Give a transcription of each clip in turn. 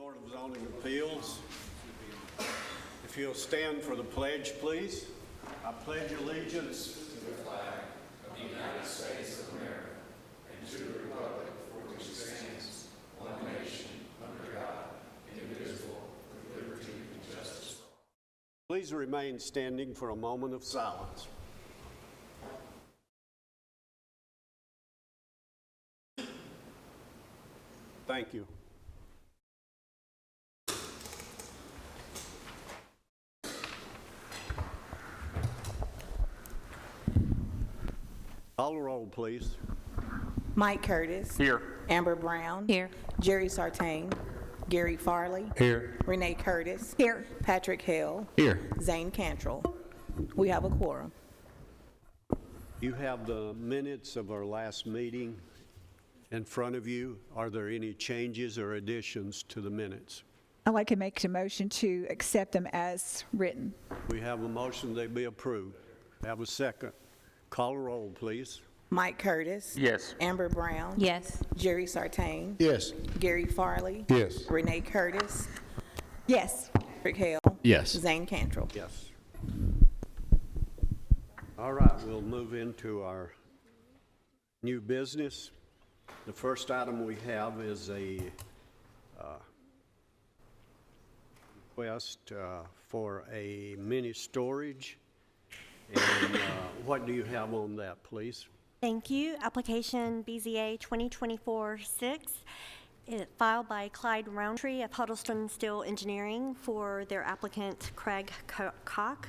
Board of Zoning Appeals. If you'll stand for the pledge, please. I pledge allegiance to the flag of the United States of America and to the republic for which it stands, one nation, under God, indivisible, with liberty and justice for all. Please remain standing for a moment of silence. Thank you. Call the roll, please. Mike Curtis. Here. Amber Brown. Here. Jerry Sartain. Gary Farley. Here. Renee Curtis. Here. Patrick Hale. Here. Zane Cantrell. We have a quorum. You have the minutes of our last meeting in front of you. Are there any changes or additions to the minutes? I'd like to make a motion to accept them as written. We have a motion they be approved. Have a second. Call the roll, please. Mike Curtis. Yes. Amber Brown. Yes. Jerry Sartain. Yes. Gary Farley. Yes. Renee Curtis. Yes. Patrick Hale. Yes. Zane Cantrell. Yes. All right, we'll move into our new business. The first item we have is a request for a mini storage. And what do you have on that, please? Thank you. Application BZA 2024-6, filed by Clyde Rountree of Huddleston, Steele Engineering for their applicant Craig Koch.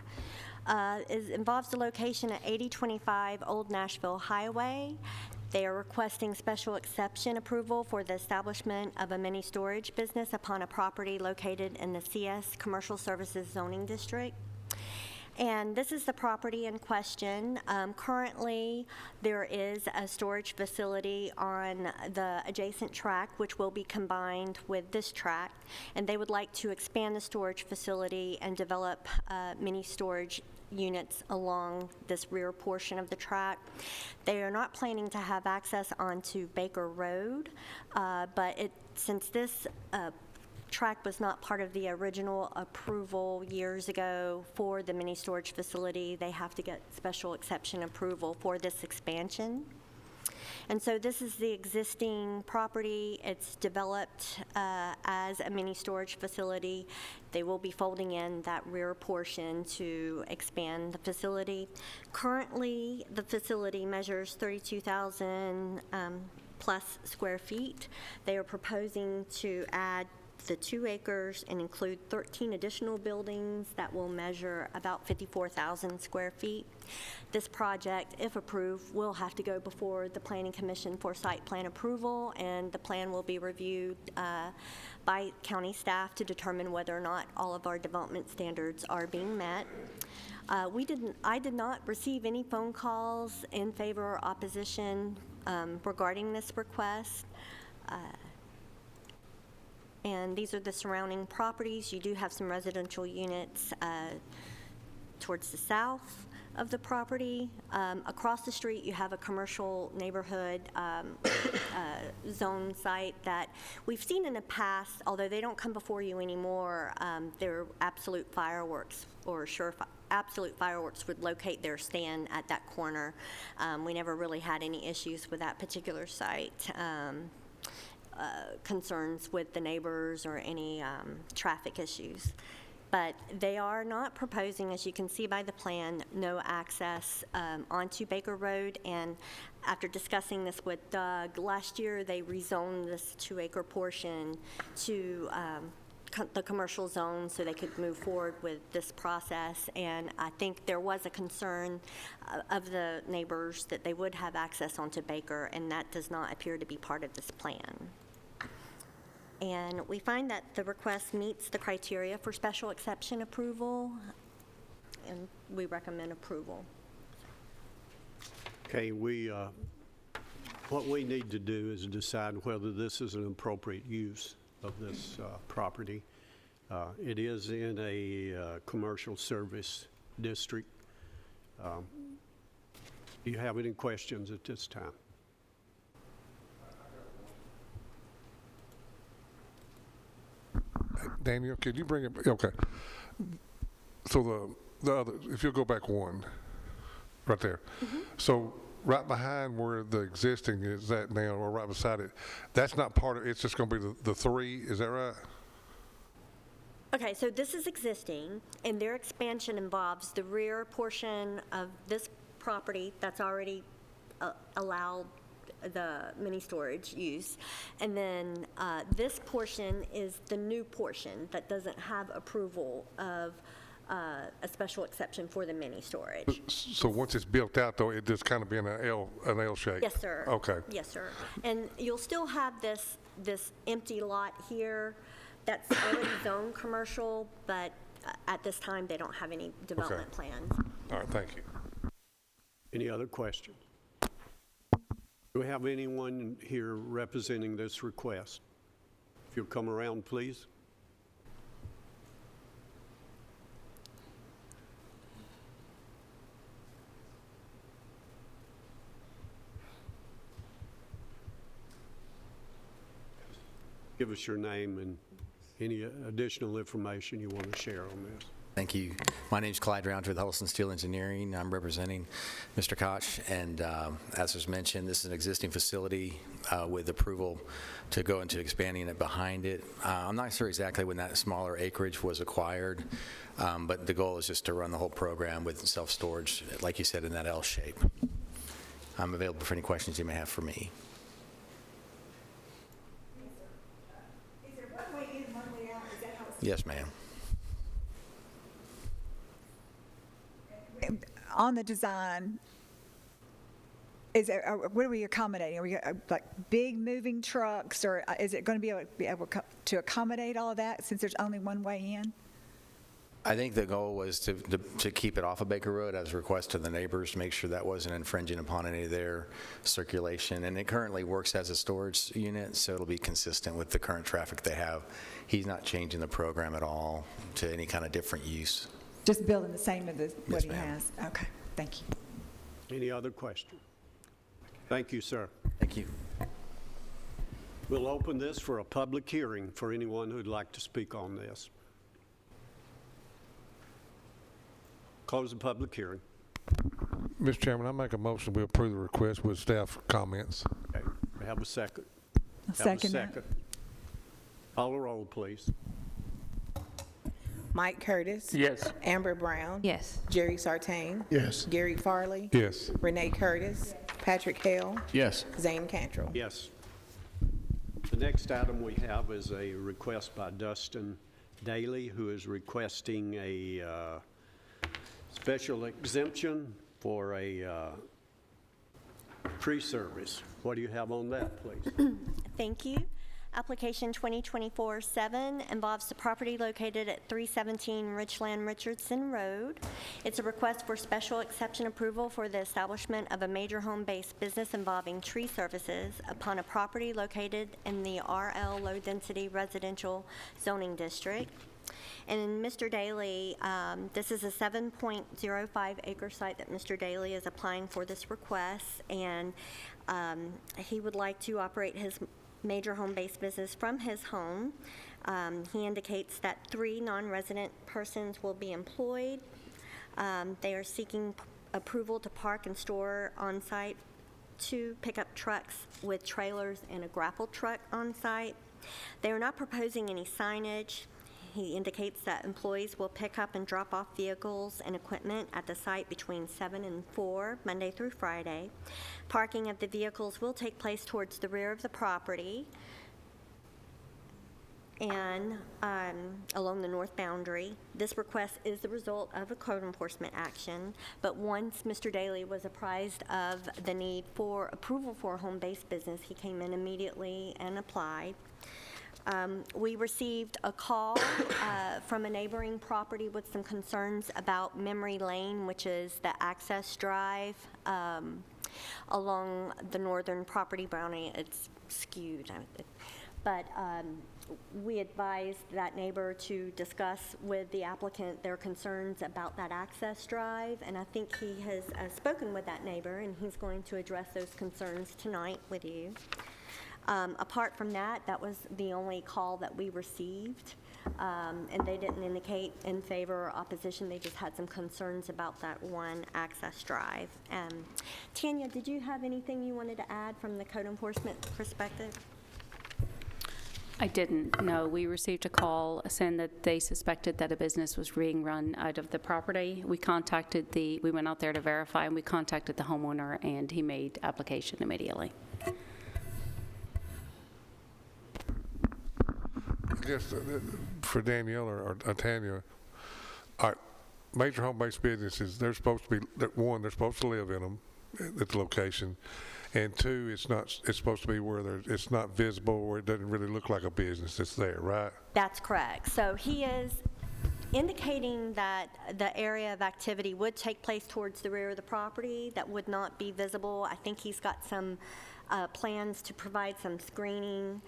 Involves the location at 8025 Old Nashville Highway. They are requesting special exception approval for the establishment of a mini storage business upon a property located in the CS Commercial Services Zoning District. And this is the property in question. Currently, there is a storage facility on the adjacent tract, which will be combined with this tract, and they would like to expand the storage facility and develop mini storage units along this rear portion of the tract. They are not planning to have access onto Baker Road, but since this tract was not part of the original approval years ago for the mini storage facility, they have to get special exception approval for this expansion. And so this is the existing property. It's developed as a mini storage facility. They will be folding in that rear portion to expand the facility. Currently, the facility measures 32,000 plus square feet. They are proposing to add the 2 acres and include 13 additional buildings that will measure about 54,000 square feet. This project, if approved, will have to go before the Planning Commission for site plan approval, and the plan will be reviewed by county staff to determine whether or not all of our development standards are being met. I did not receive any phone calls in favor or opposition regarding this request. And these are the surrounding properties. You do have some residential units towards the south of the property. Across the street, you have a commercial neighborhood zone site that we've seen in the past, although they don't come before you anymore. They're absolute fireworks, or absolute fireworks would locate their stand at that corner. We never really had any issues with that particular site. Concerns with the neighbors or any traffic issues. But they are not proposing, as you can see by the plan, no access onto Baker Road. And after discussing this with Doug, last year they rezoned this 2-acre portion to the commercial zone so they could move forward with this process. And I think there was a concern of the neighbors that they would have access onto Baker, and that does not appear to be part of this plan. And we find that the request meets the criteria for special exception approval, and we recommend approval. Okay, what we need to do is decide whether this is an appropriate use of this property. It is in a commercial service district. Do you have any questions at this time? Daniel, could you bring it, okay. So the other, if you'll go back one, right there. So right behind where the existing is at now, or right beside it, that's not part of, it's just gonna be the three, is that right? Okay, so this is existing, and their expansion involves the rear portion of this property that's already allowed the mini storage use. And then this portion is the new portion that doesn't have approval of a special exception for the mini storage. So once it's built out though, it just kind of be in an L shape? Yes, sir. Okay. Yes, sir. And you'll still have this empty lot here that's already zoned commercial, but at this time, they don't have any development plans. All right, thank you. Any other questions? Do we have anyone here representing this request? If you'll come around, please. Give us your name and any additional information you want to share on this. Thank you. My name is Clyde Rountree with Huddleston Steele Engineering. I'm representing Mr. Koch, and as was mentioned, this is an existing facility with approval to go into expanding it behind it. I'm not sure exactly when that smaller acreage was acquired, but the goal is just to run the whole program with self-storage, like you said, in that L shape. I'm available for any questions you may have for me. Is there one way in, one way out? Is that how it's? Yes, ma'am. On the design, is there, what are we accommodating? Are we like big moving trucks, or is it going to be able to accommodate all of that since there's only one way in? I think the goal was to keep it off of Baker Road as a request to the neighbors to make sure that wasn't infringing upon any of their circulation. And it currently works as a storage unit, so it'll be consistent with the current traffic they have. He's not changing the program at all to any kind of different use. Just building the same as what Yes, he ma'am. has? Okay, thank you. Any other questions? Thank you, sir. Thank you. We'll open this for a public hearing for anyone who'd like to speak on this. Close the public hearing. Mr. Chairman, I make a motion we approve the request with staff comments. Okay, we have a second. I'll Have a second that. second. Call the roll, please. Mike Curtis. Yes. Amber Brown. Yes. Jerry Sartain. Yes. Gary Farley. Yes. Renee Curtis. Patrick Hale. Yes. Zane Cantrell. Yes. The next item we have is a request by Dustin Dailey, who is requesting a special exemption for a tree service. What do you have on that, please? Thank you. Application 2024-7 involves the property located at 317 Richland Richardson Road. It's a request for special exception approval for the establishment of a major home-based business involving tree services upon a property located in the RL Low Density Residential Zoning District. And Mr. Dailey, this is a 7.05 acre site that Mr. Dailey is applying for this request, and he would like to operate his major home-based business from his home. He indicates that 3 non-resident persons will be employed. They are seeking approval to park and store on-site 2 pickup trucks with trailers and a grapple truck on-site. They are not proposing any signage. He indicates that employees will pick up and drop off vehicles and equipment at the site between 7 and 4, Monday through Friday. Parking of the vehicles will take place towards the rear of the property and along the north boundary. This request is the result of a code enforcement action, but once Mr. Dailey was apprised of the need for approval for a home-based business, he came in immediately and applied. We received a call from a neighboring property with some concerns about Memory Lane, which is the access drive along the northern property boundary. It's skewed, but we advised that neighbor to discuss with the applicant their concerns about that access drive, and I think he has spoken with that neighbor, and he's going to address those concerns tonight with you. Apart from that, that was the only call that we received, and they didn't indicate in favor or opposition. They just had some concerns about that one access drive. Tanya, did you have anything you wanted to add from the code enforcement perspective? I didn't, no. We received a call saying that they suspected that a business was being run out of the property. We went out there to verify, and we contacted the homeowner, and he made application immediately. I guess for Danielle or Tanya, all right, major home-based businesses, they're supposed to be, one, they're supposed to live in them at the location, and two, it's supposed to be where it's not visible, where it doesn't really look like a business that's there, right? That's correct. So he is indicating that the area of activity would take place towards the rear of the property that would not be visible. I think he's got some plans to provide some screening.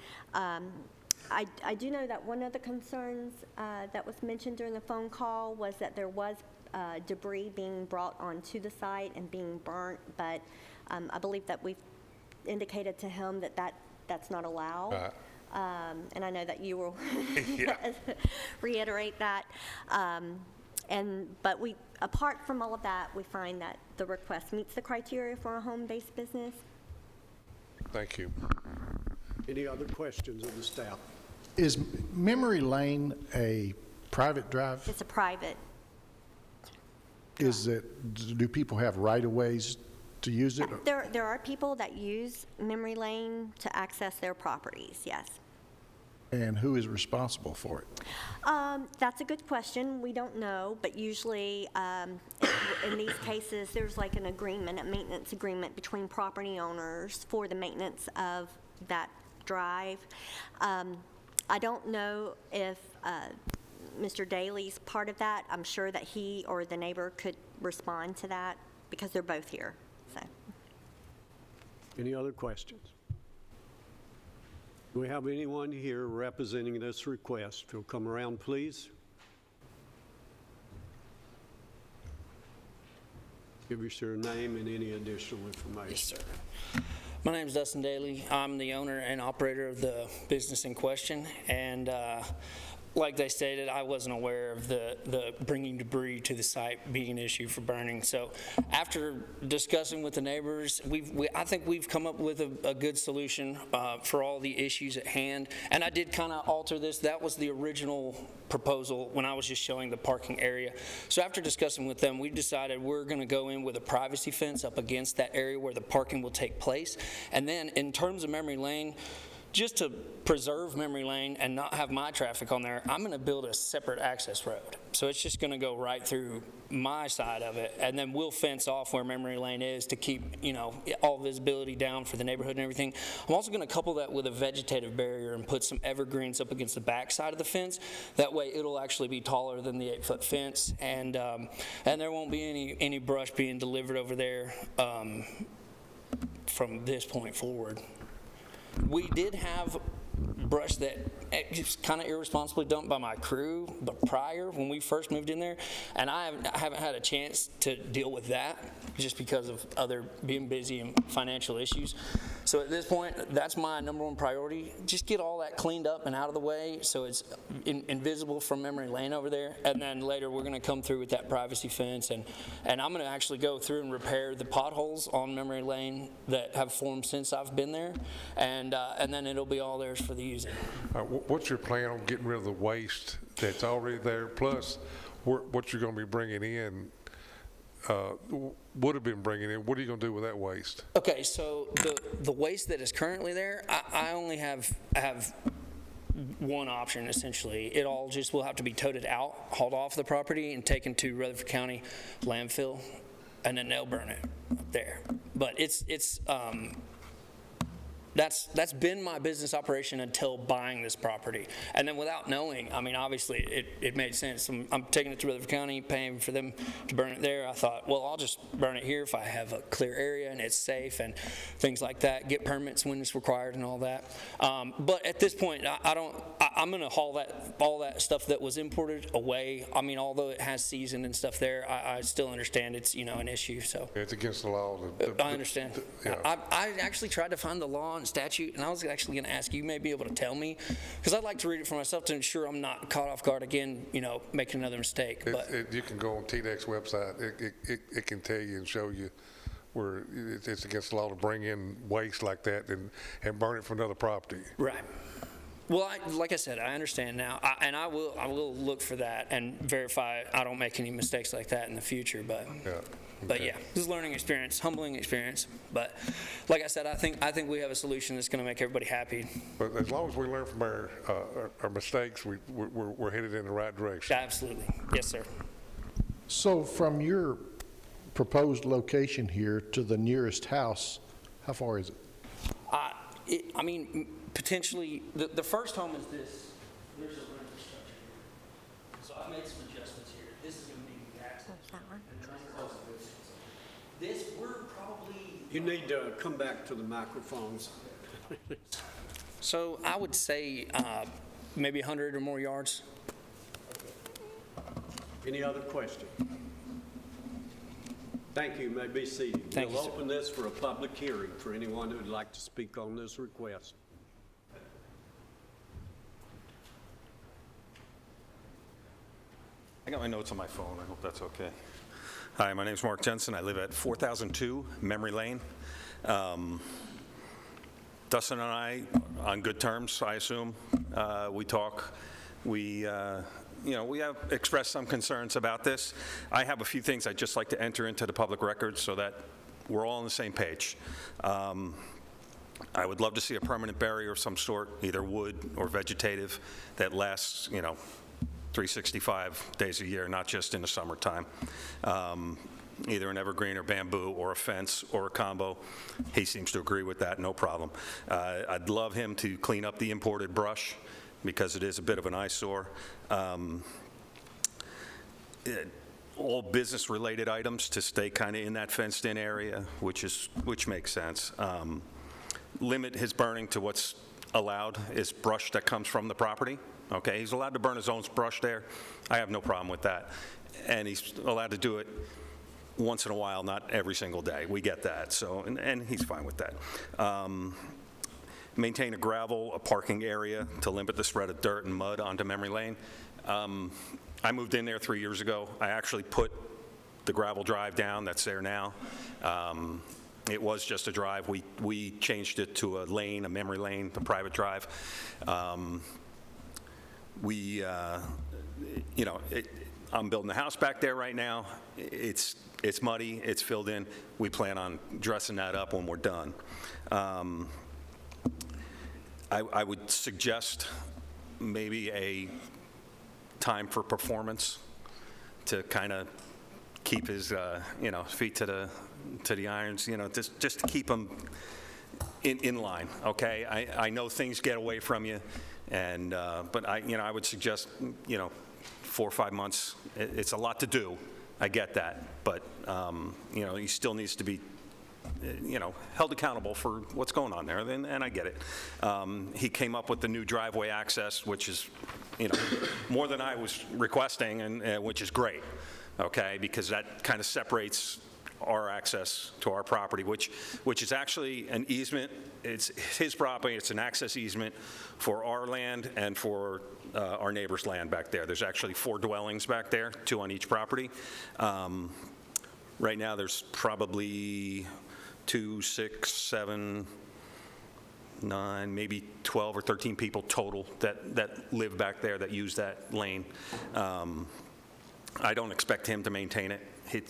I do know that one of the concerns that was mentioned during the phone call was that there was debris being brought onto the site and being burnt, but I believe that we've indicated to him that that's not allowed. And I know that you will reiterate that. But apart from all of that, we find that the request meets the criteria for a home-based business. Thank you. Any other questions of the staff? Is Memory Lane a private drive? It's a private. Do people have right-of-ways to use it? There are people that use Memory Lane to access their properties, yes. And who is responsible for it? That's a good question. We don't know, but usually in these cases, there's like an agreement, a maintenance agreement between property owners for the maintenance of that drive. I don't know if Mr. Dailey's part of that. I'm sure that he or the neighbor could respond to that because they're both here. So. Any other questions? Do we have anyone here representing this request? If you'll come around, please. Give us your name and any additional information. Yes, sir. My name is Dustin Dailey. I'm the owner and operator of the business in question, and like they stated, I wasn't aware of the bringing debris to the site being an issue for burning. So after discussing with the neighbors, I think we've come up with a good solution for all the issues at hand. And I did kind of alter this. That was the original proposal when I was just showing the parking area. So after discussing with them, we decided we're going to go in with a privacy fence up against that area where the parking will take place. And then in terms of Memory Lane, just to preserve Memory Lane and not have my traffic on there, I'm going to build a separate access road. So it's just going to go right through my side of it, and then we'll fence off where Memory Lane is to keep, all visibility down for the neighborhood and everything. I'm also going to couple that with a vegetative barrier and put some evergreens up against the back side of the fence. That way it'll actually be taller than the 8-foot fence, and there won't be any brush being delivered over there from this point forward. We did have brush that just kind of irresponsibly dumped by my crew, but prior when we first moved in there, and I haven't had a chance to deal with that just because of other being busy and financial issues. So at this point, that's my #1 priority. Just get all that cleaned up and out of the way so it's invisible from Memory Lane over there. And then later we're going to come through with that privacy fence, and I'm going to actually go through and repair the potholes on Memory Lane that have formed since I've been there, and then it'll be all theirs for the using. What's your plan on getting rid of the waste that's already there, plus what you're going to be bringing in, would have been bringing in? What are you going to do with that waste? Okay, so the waste that is currently there, I only have one option, essentially. It all just will have to be toted out, hauled off the property, and taken to Rutherford County landfill, and then they'll burn it up there. But that's been my business operation until buying this property. And then without knowing, obviously it made sense. I'm taking it to Rutherford County, paying for them to burn it there. I thought, well, I'll just burn it here if I have a clear area and it's safe and things like that, get permits when it's required and all that. But at this point, I'm going to haul all that stuff that was imported away. Although it has seasoned and stuff there, I still understand it's, an issue. So It's against the law. I understand. Yeah. I actually tried to find the law in statute, and I was actually going to ask you, may be able to tell me, because I'd like to read it for myself to ensure I'm not caught off guard again, making another mistake. But You can go on TDEC's website. It can tell you and show you where it's against the law to bring in waste like that and burn it for another property. right. Well, like I said, I understand now, and I will look for that and verify I don't make any mistakes like that in the future. But Yeah. But yeah, this is a learning experience, humbling experience. But like I said, I think we have a solution that's going to make everybody happy. But as long as we learn from our mistakes, we're headed in the right direction. Absolutely, yes, sir. So from your proposed location here to the nearest house, how far is it? I mean, potentially, the first home is this. There's a rental structure here. So I've made some adjustments here. This is going to be the access. And then I'm close to this. This, we're probably... You need to come back to the microphones. So I would say maybe 100 or more yards. Any other questions? Thank you. You may be seated. Thank you, We'll sir. open this for a public hearing for anyone who would like to speak on this request. I got my notes on my phone. I hope that's okay. Hi, my name's Mark Jensen. I live at 4002 Memory Lane. Dustin and I, on good terms, I assume. We talk. We have expressed some concerns about this. I have a few things I'd just like to enter into the public record so that we're all on the same page. I would love to see a permanent barrier of some sort, either wood or vegetative, that lasts, 365 days a year, not just in the summertime. Either an evergreen or bamboo or a fence or a combo. He seems to agree with that, no problem. I'd love him to clean up the imported brush because it is a bit of an eyesore. All business-related items to stay kind of in that fenced-in area, which makes sense. Limit his burning to what's allowed is brush that comes from the property. Okay, he's allowed to burn his own brush there. I have no problem with that. And he's allowed to do it once in a while, not every single day. We get that, so, and he's fine with that. Maintain a parking area to limit the spread of dirt and mud onto Memory Lane. I moved in there 3 years ago. I actually put the gravel drive down that's there now. It was just a drive. We changed it to a lane, a memory lane, a private drive. I'm building a house back there right now. It's muddy, it's filled in. We plan on dressing that up when we're done. I would suggest maybe a time for performance to kind of keep his, feet to the irons, just to keep him in line, okay? I know things get away from you, and but I would suggest 4 or 5 months. It's a lot to do. I get that, but he still needs to be held accountable for what's going on there, and I get it. He came up with the new driveway access, which is more than I was requesting, and which is great, okay, because that kind of separates our access to our property, which is actually an easement. It's his property. It's an access easement for our land and for our neighbor's land back there. There's actually 4 dwellings back there, 2 on each property. Right now, there's probably 2, 6, 7, 9, maybe 12 or 13 people total that live back there that use that lane. I don't expect him to maintain it.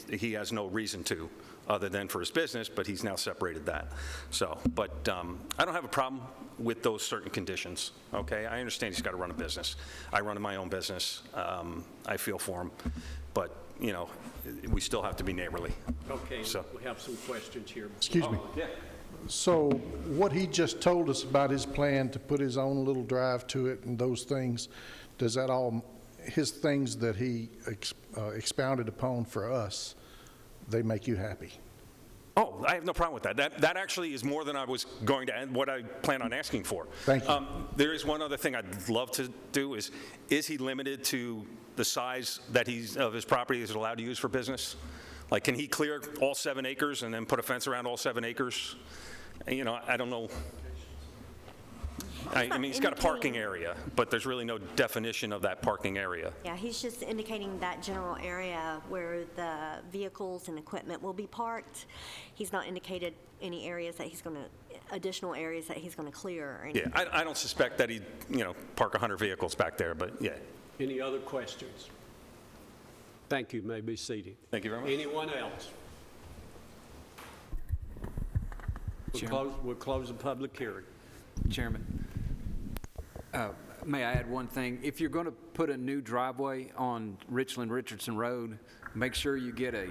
He has no reason to, other than for his business, but he's now separated that. So, but I don't have a problem with those certain conditions, okay? I understand he's got to run a business. I run my own business. I feel for him, but, we still have to be neighborly. Okay, So. we have some questions here. Excuse me. Yeah. So what he just told us about his plan to put his own little drive to it and those things, does that all, his things that he expounded upon for us, they make you happy? Oh, I have no problem with that. That actually is more than I was going to, what I plan on asking for. Thank you. There is one other thing I'd love to do is he limited to the size that of his property is allowed to use for business? Like, can he clear all 7 acres and then put a fence around all 7 acres? I don't know. I mean, he's got a parking indicating- area, but there's really no definition of that parking area. Yeah, he's just indicating that general area where the vehicles and equipment will be parked. He's not indicated any areas that he's going to, additional areas that he's going to clear or anything. Yeah, I don't suspect that he'd, park 100 vehicles back there, but yeah. Any other questions? Thank you. May be seated. Thank you very much. Anyone else? We'll close the public hearing. Chairman, may I add one thing? If you're going to put a new driveway on Richland Richardson Road, make sure you get a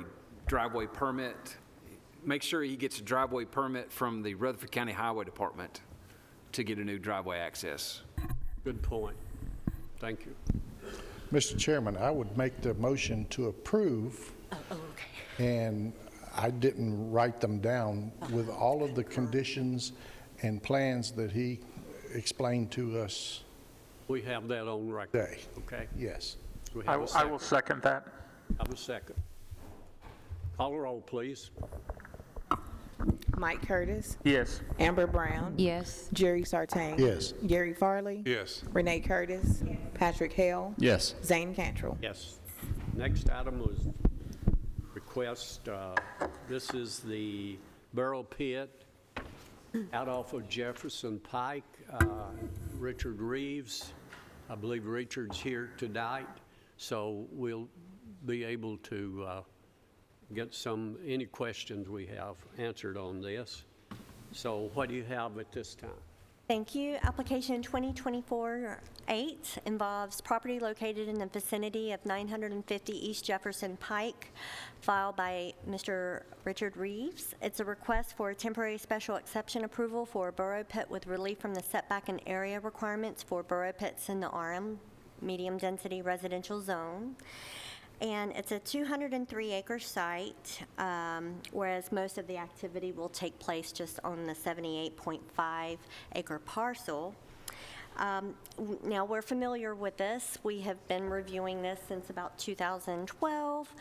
driveway permit. Make sure he gets a driveway permit from the Rutherford County Highway Department to get a new driveway access. Good point. Thank you. Mr. Chairman, I would make the motion to approve. Oh, okay. And I didn't write them down with all of the conditions and plans that he explained to us We have that on record. today. Okay? Yes. We have a second. I will second that. Have a second. Call the roll, please. Mike Curtis, Yes. Amber Brown, Yes. Jerry Sartain. Yes. Gary Farley. Yes. Renee Curtis, Patrick Hale, Yes. Zane Cantrell. Yes. Next item was request, this is the Barrel Pit out off of Jefferson Pike. Richard Reeves, I believe Richard's here tonight, so we'll be able to get any questions we have answered on this. So what do you have at this time? Thank you. Application 2024-8 involves property located in the vicinity of 950 East Jefferson Pike, filed by Mr. Richard Reeves. It's a request for a temporary special exception approval for a burrow pit with relief from the setback and area requirements for burrow pits in the RM, medium-density residential zone. And it's a 203-acre site, whereas most of the activity will take place just on the 78.5-acre parcel. Now, we're familiar with this. We have been reviewing this since about 2012.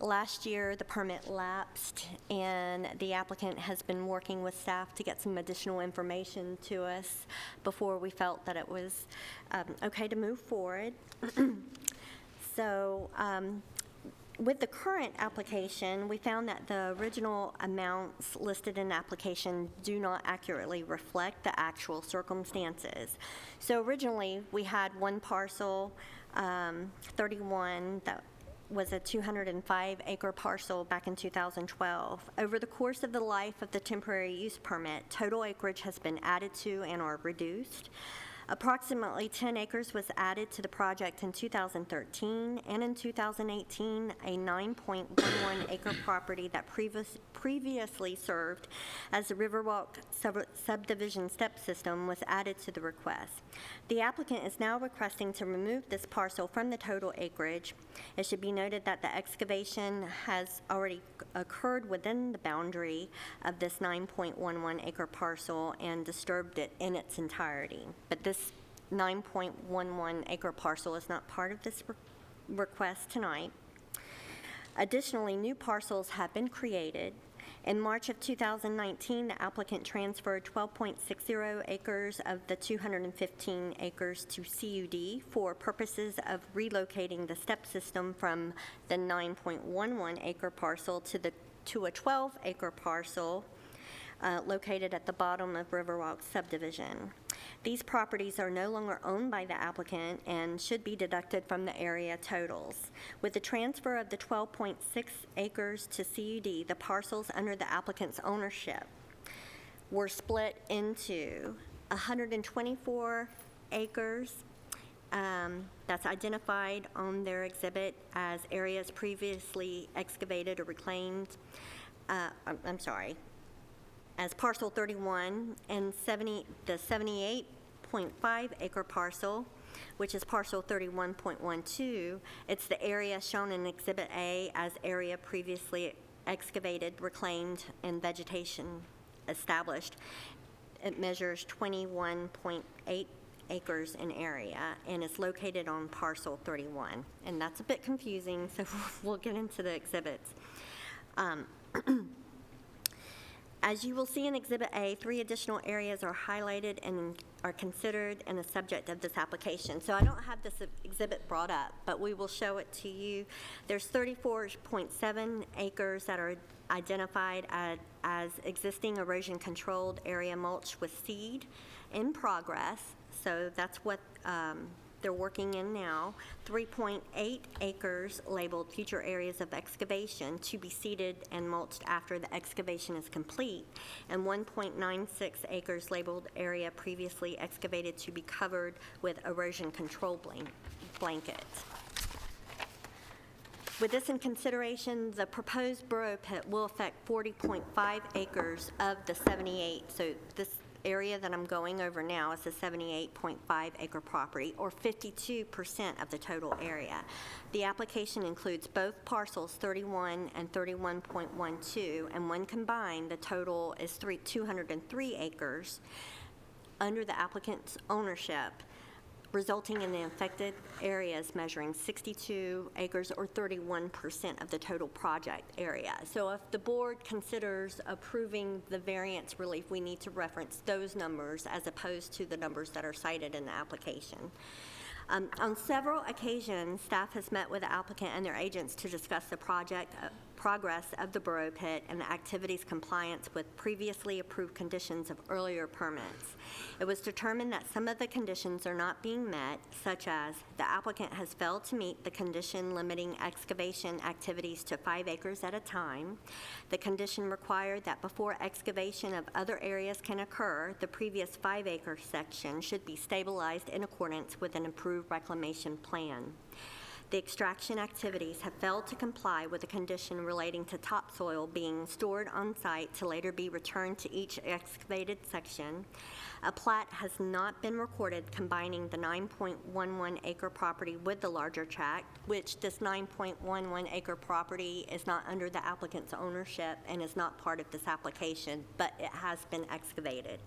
Last year, the permit lapsed, and the applicant has been working with staff to get some additional information to us before we felt that it was okay to move forward. So with the current application, we found that the original amounts listed in the application do not accurately reflect the actual circumstances. So originally, we had one parcel, 31, that was a 205-acre parcel back in 2012. Over the course of the life of the temporary use permit, total acreage has been added to and or reduced. Approximately 10 acres was added to the project in 2013, and in 2018, a 9.11-acre property that previously served as the Riverwalk subdivision step system was added to the request. The applicant is now requesting to remove this parcel from the total acreage. It should be noted that the excavation has already occurred within the boundary of this 9.11-acre parcel and disturbed it in its entirety. But this 9.11-acre parcel is not part of this request tonight. Additionally, new parcels have been created. In March of 2019, the applicant transferred 12.60 acres of the 215 acres to CUD for purposes of relocating the step system from the 9.11-acre parcel to a 12-acre parcel located at the bottom of Riverwalk subdivision. These properties are no longer owned by the applicant and should be deducted from the area totals. With the transfer of the 12.6 acres to CUD, the parcels under the applicant's ownership were split into 124 acres that's identified on their exhibit as areas previously excavated or reclaimed. As parcel 31, and the 78.5 acre parcel, which is parcel 31.12, it's the area shown in Exhibit A as area previously excavated, reclaimed, and vegetation established. It measures 21.8 acres in area, and it's located on parcel 31. And that's a bit confusing, so we'll get into the exhibits. As you will see in Exhibit A, 3 additional areas are highlighted and are considered and the subject of this application. So I don't have this exhibit brought up, but we will show it to you. There's 34.7 acres that are identified as existing erosion-controlled area mulch with seed in progress. So that's what they're working in now. 3.8 acres labeled future areas of excavation to be seeded and mulched after the excavation is complete, and 1.96 acres labeled area previously excavated to be covered with erosion control blankets. With this in consideration, the proposed burrow pit will affect 40.5 acres of the 78. So this area that I'm going over now is a 78.5 acre property, or 52% of the total area. The application includes both parcels 31 and 31.12, and when combined, the total is 203 acres under the applicant's ownership, resulting in the affected areas measuring 62 acres or 31% of the total project area. So if the board considers approving the variance relief, we need to reference those numbers as opposed to the numbers that are cited in the application. On several occasions, staff has met with the applicant and their agents to discuss the progress of the burrow pit and the activity's compliance with previously approved conditions of earlier permits. It was determined that some of the conditions are not being met, such as the applicant has failed to meet the condition limiting excavation activities to 5 acres at a time. The condition required that before excavation of other areas can occur, the previous 5-acre section should be stabilized in accordance with an approved reclamation plan. The extraction activities have failed to comply with a condition relating to topsoil being stored on site to later be returned to each excavated section. A plat has not been recorded combining the 9.11 acre property with the larger tract, which this 9.11 acre property is not under the applicant's ownership and is not part of this application, but it has been excavated.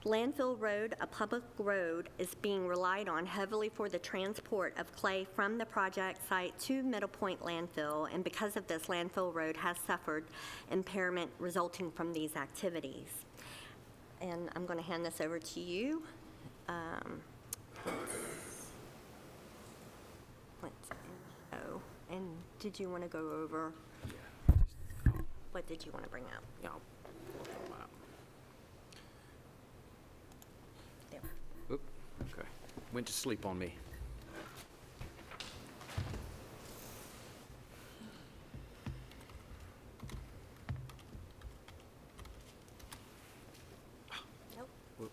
Landfill Road, a public road, is being relied on heavily for the transport of clay from the project site to Middle Point Landfill, and because of this, Landfill Road has suffered impairment resulting from these activities. And I'm going to hand this over to you. And did you want to go over? What did you want to bring up? Yeah. There. Oop, okay. Went to sleep on me. Nope. Whoop.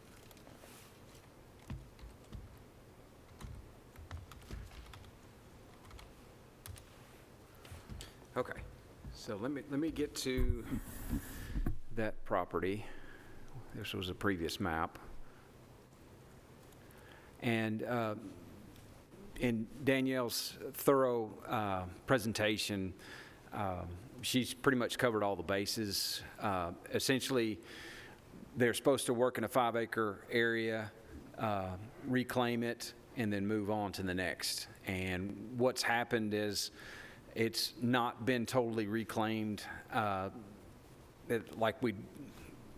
Okay, so let me get to that property. This was a previous map. And in Danielle's thorough presentation, she's pretty much covered all the bases. Essentially, they're supposed to work in a 5-acre area, reclaim it, and then move on to the next. And what's happened is it's not been totally reclaimed like we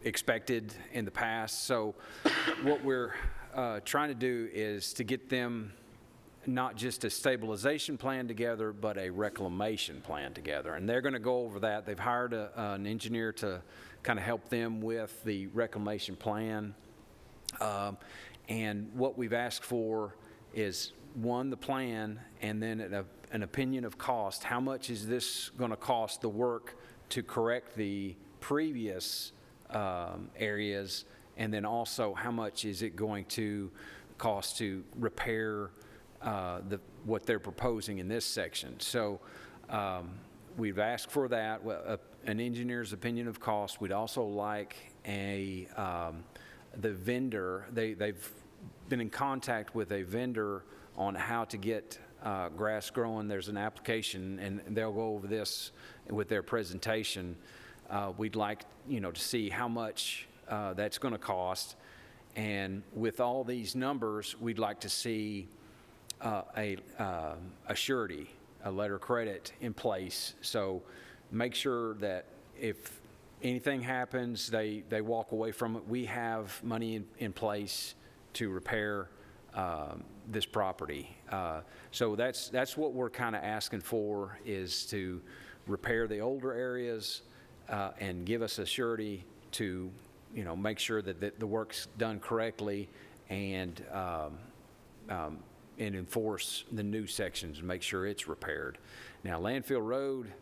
expected in the past. So what we're trying to do is to get them not just a stabilization plan together, but a reclamation plan together. And they're going to go over that. They've hired an engineer to kind of help them with the reclamation plan. And what we've asked for is, one, the plan, and then an opinion of cost. How much is this going to cost the work to correct the previous areas? And then also, how much is it going to cost to repair what they're proposing in this section? So we've asked for that, an engineer's opinion of cost. We'd also like the vendor. They've been in contact with a vendor on how to get grass growing. There's an application, and they'll go over this with their presentation. We'd like, to see how much that's going to cost. And with all these numbers, we'd like to see a surety, a letter of credit in place. So make sure that if anything happens, they walk away from it. We have money in place to repair this property. So that's what we're kind of asking for, is to repair the older areas and give us a surety to, make sure that the work's done correctly and enforce the new sections and make sure it's repaired. Now, Landfill Road,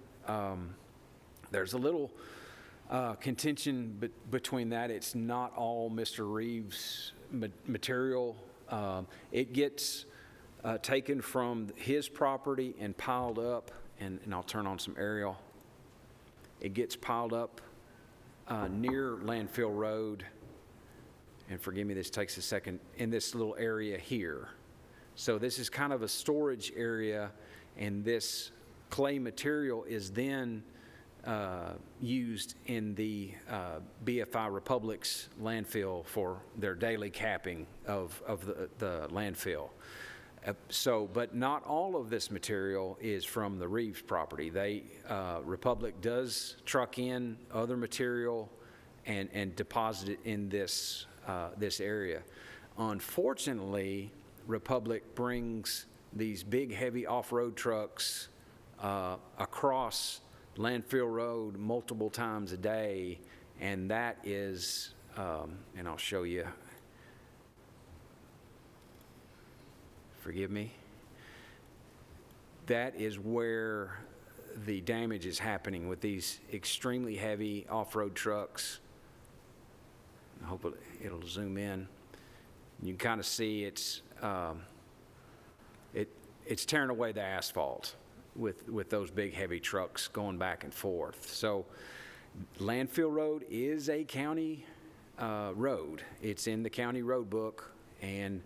there's a little contention between that. It's not all Mr. Reeves' material. It gets taken from his property and piled up, and I'll turn on some aerial. It gets piled up near Landfill Road, and forgive me, this takes a second, in this little area here. So this is kind of a storage area, and this clay material is then used in the BFI Republic's landfill for their daily capping of the landfill. But not all of this material is from the Reeves property. Republic does truck in other material and deposit it in this area. Unfortunately, Republic brings these big, heavy off-road trucks across Landfill Road multiple times a day, and that is, and I'll show you, forgive me, that is where the damage is happening with these extremely heavy off-road trucks. I hope it'll zoom in. You can kind of see it's tearing away the asphalt with those big heavy trucks going back and forth. So Landfill Road is a county road. It's in the county road book, and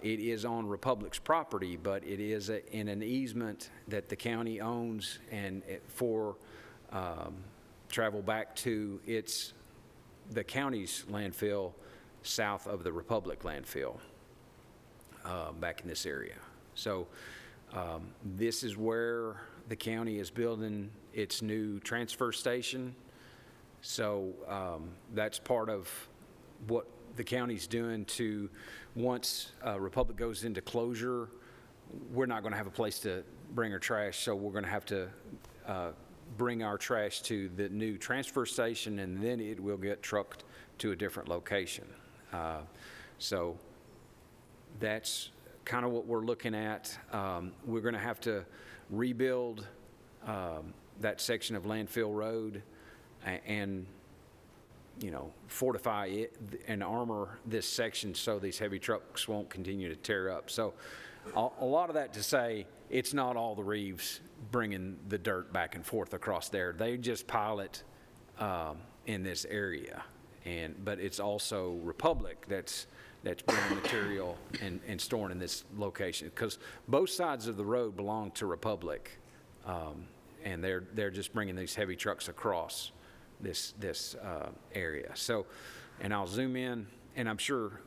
it is on Republic's property, but it is in an easement that the county owns, and for travel back to the county's landfill south of the Republic landfill back in this area. So this is where the county is building its new transfer station. So that's part of what the county's doing to, once Republic goes into closure, we're not going to have a place to bring our trash, so we're going to have to bring our trash to the new transfer station, and then it will get trucked to a different location. So that's kind of what we're looking at. We're going to have to rebuild that section of Landfill Road and fortify it and armor this section so these heavy trucks won't continue to tear up. So a lot of that to say, it's not all the Reeves bringing the dirt back and forth across there. They just pile it in this area, but it's also Republic that's bringing material and storing in this location, because both sides of the road belong to Republic, and they're just bringing these heavy trucks across this area. So, and I'll zoom in, and I'm sure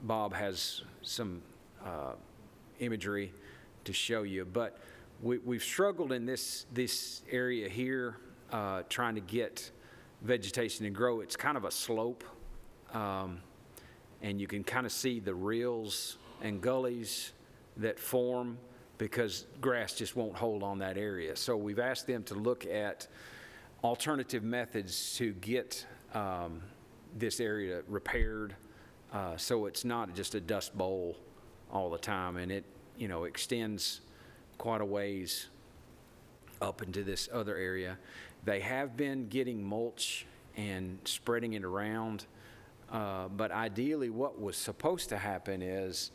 Bob has some imagery to show you, but we've struggled in this area here trying to get vegetation to grow. It's kind of a slope, and you can kind of see the rills and gullies that form because grass just won't hold on that area. So we've asked them to look at alternative methods to get this area repaired so it's not just a dust bowl all the time, and it extends quite a ways up into this other area. They have been getting mulch and spreading it around, but ideally what was supposed to happen is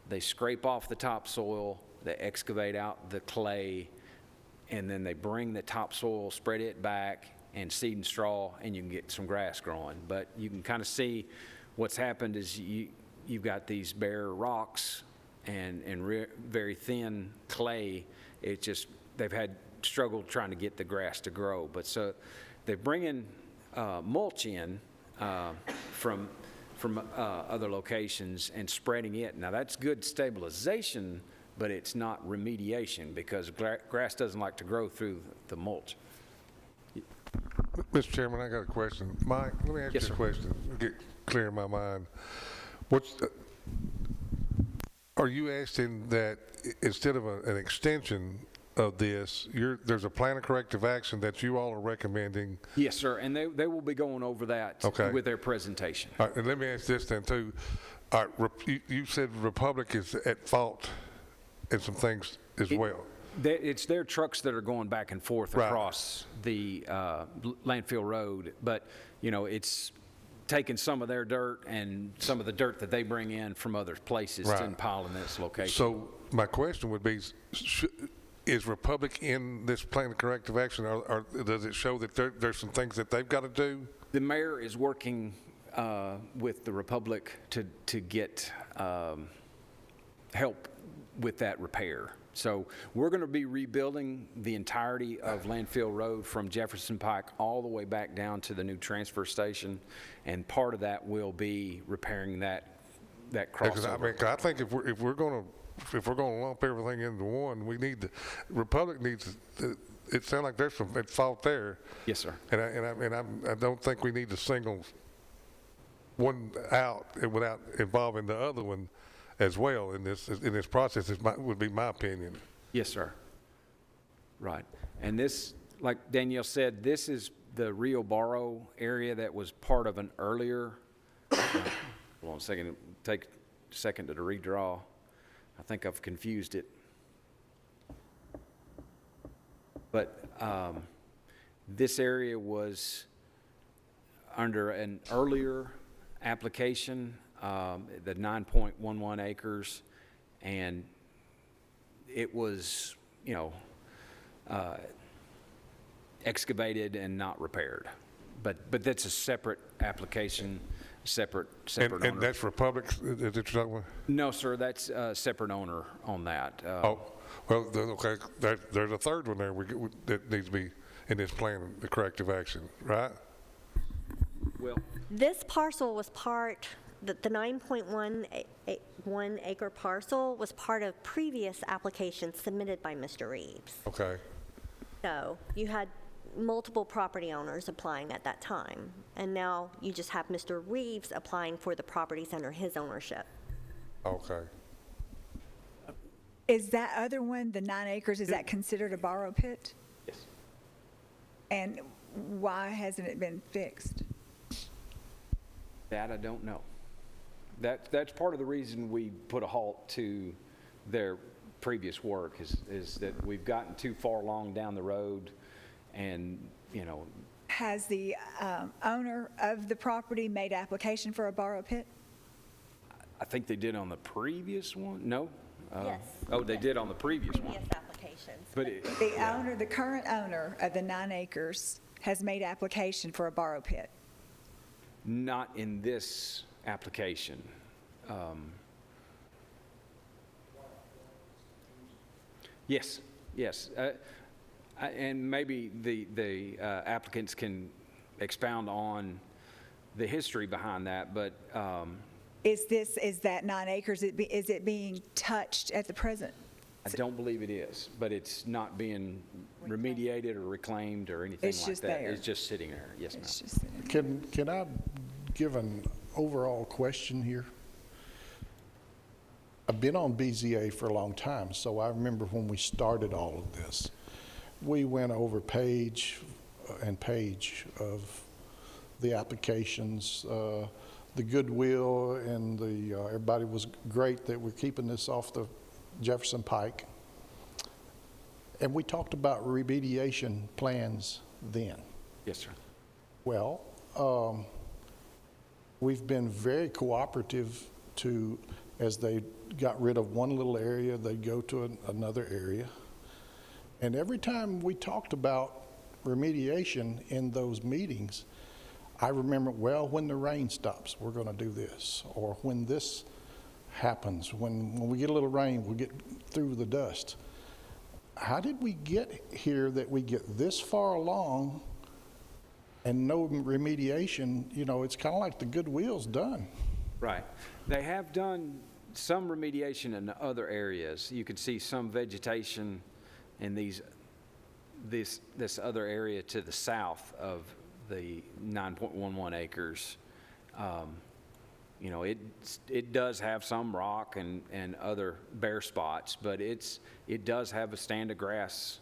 they scrape off the topsoil, they excavate out the clay, and then they bring the topsoil, spread it back, and seed and straw, and you can get some grass growing. But you can kind of see what's happened is you've got these bare rocks and very thin clay. It just, they've had struggle trying to get the grass to grow. But so they're bringing mulch in from other locations and spreading it. Now that's good stabilization, but it's not remediation because grass doesn't like to grow through the mulch. Mr. Chairman, I got a question. Mike, let me ask Yes, you a sir. question, get clear in my mind. are you asking that instead of an extension of this, there's a plan of corrective action that you all are recommending? Yes, sir, and they will be going over that Okay. with their presentation. All right, and let me ask this then too. All right, you said Republic is at fault in some things as well. It's their trucks that are going back and forth Right. across the landfill road, but, you know, it's taking some of their dirt and some of the dirt that they bring in from other places Right. and piling this location. So my question would be, is Republic in this plan of corrective action, or does it show that there's some things that they've got to do? The mayor is working with the Republic to get help with that repair. So we're going to be rebuilding the entirety of Landfill Road from Jefferson Pike all the way back down to the new transfer station, and part of that will be repairing that Because crossover. I think if we're going to lump everything into one, Republic needs to, it sounds like there's some at fault there. Yes, sir. And I don't think we need to single one out without involving the other one as well in this process. Would be my opinion. Yes, sir. Right. And this, like Danielle said, this is the Rio Barro area that was part of an earlier, hold on a second, take a second to redraw. I think I've confused it. But this area was under an earlier application, the 9.11 acres, and it was, you know, excavated and not repaired. But that's a separate application, separate owner. And that's Republic that you're talking about? No, sir, that's a separate owner on that. Oh, well, okay, there's a third one there that needs to be in this plan, the corrective action, right? Well, This parcel was the 9.1 acre parcel was part of previous applications submitted by Mr. Reeves. Okay. So you had multiple property owners applying at that time, and now you just have Mr. Reeves applying for the properties under his ownership. Okay. Is that other one, the 9 acres, is that considered a borrow pit? yes. And why hasn't it been fixed? That I don't know. That's part of the reason we put a halt to their previous work is that we've gotten too far along down the road, and, you know. Has the owner of the property made application for a borrow pit? I think they did on the previous one. No? Yes. Oh, they did on the previous one. Previous applications. But The current owner of the 9 acres has made application for a borrow pit. not in this application. Yes, yes. And maybe the applicants can expound on the history behind that, but Is that 9 acres, is it being touched at the present? I don't believe it is, but it's not being remediated or reclaimed or anything It's like just that. there. It's just sitting there, yes, ma'am. It's just, Can I give an overall question here? I've been on BZA for a long time, so I remember when we started all of this. We went over page and page of the applications, the goodwill, and everybody was great that we're keeping this off the Jefferson Pike. And we talked about remediation plans then. Yes, sir. Well, we've been very cooperative as they got rid of one little area, they'd go to another area. And every time we talked about remediation in those meetings, I remember, well, when the rain stops, we're going to do this. Or when this happens, when we get a little rain, we'll get through the dust. How did we get here that we get this far along and no remediation? You know, it's kind of like the goodwill's done. Right. They have done some remediation in other areas. You could see some vegetation in this other area to the south of the 9.11 acres. You know, it does have some rock and other bare spots, but it does have a stand of grass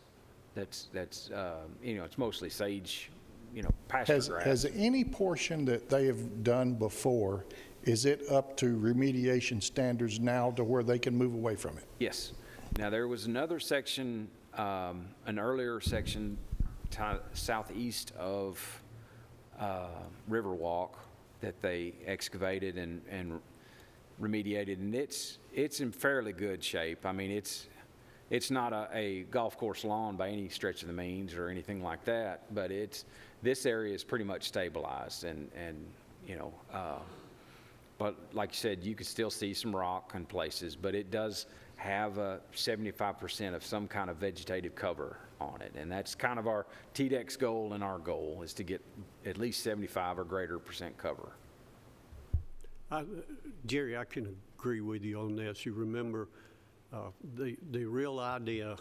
that's you know, it's mostly sage, you know, pasture grass. Has any portion that they have done before, is it up to remediation standards now to where they can move away from it? Yes. Now, there was another section, an earlier section southeast of Riverwalk that they excavated and remediated, and it's in fairly good shape. I mean, it's not a golf course lawn by any stretch of the means or anything like that, but this area is pretty much stabilized, and you know, but like you said, you could still see some rock in places, but it does have a 75% of some kind of vegetative cover on it, and that's kind of our TDEC's goal, and our goal is to get at least 75 or greater % cover. Jerry, I can agree with you on this. You remember the real idea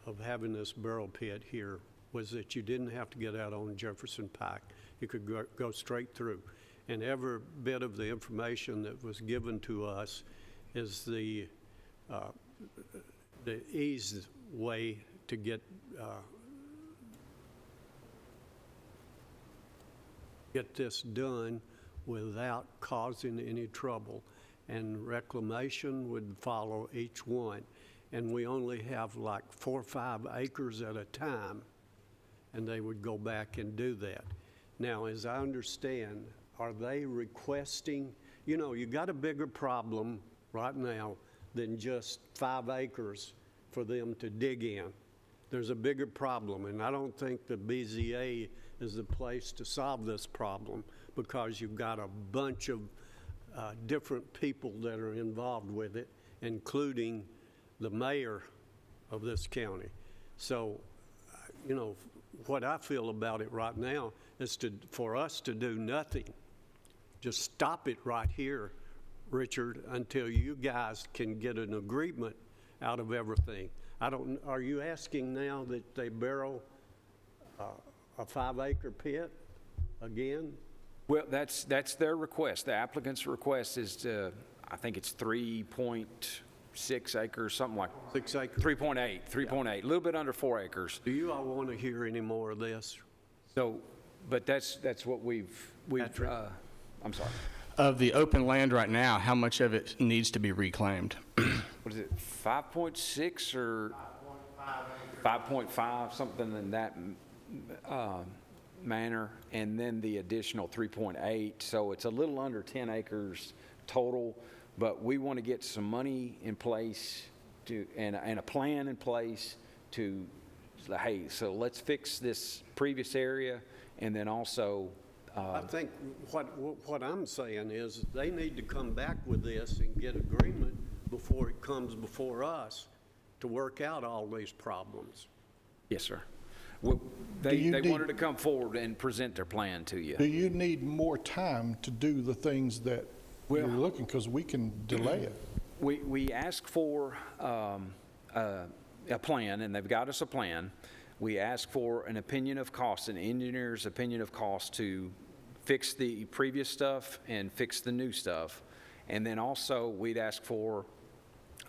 of having this barrel pit here was that you didn't have to get out on Jefferson Pike. You could go straight through. And every bit of the information that was given to us is the easy way to get this done without causing any trouble. And reclamation would follow each one. And we only have like 4 or 5 acres at a time, and they would go back and do that. Now, as I understand, are they requesting, you know, you got a bigger problem right now than just 5 acres for them to dig in. There's a bigger problem, and I don't think the BZA is the place to solve this problem, because you've got a bunch of different people that are involved with it, including the mayor of this county. So, you know, what I feel about it right now is for us to do nothing. Just stop it right here, Richard, until you guys can get an agreement out of everything. Are you asking now that they barrel a 5-acre pit again? Well, that's their request. The applicant's request is to, I think it's 3.6 acres, something like 6 acres? 3.8, a little bit under 4 acres. Do you all want to hear any more of this? So, but that's what we've I'm sorry. Of the open land right now, how much of it needs to be reclaimed? What is it, 5.6 or 5.5, something in that manner, and then the additional 3.8, so it's a little under 10 acres total, but we want to get some money in place and a plan in place to, hey, so let's fix this previous area, and then also I think what I'm saying is they need to come back with this and get agreement before it comes before us to work out all these problems. Yes, sir. Well, they wanted to come forward and present their plan to you. Do you need more time to do the things that you're looking, because we can delay it? We asked for a plan, and they've got us a plan. We asked for an opinion of cost, an engineer's opinion of cost to fix the previous stuff and fix the new stuff. And then also we'd ask for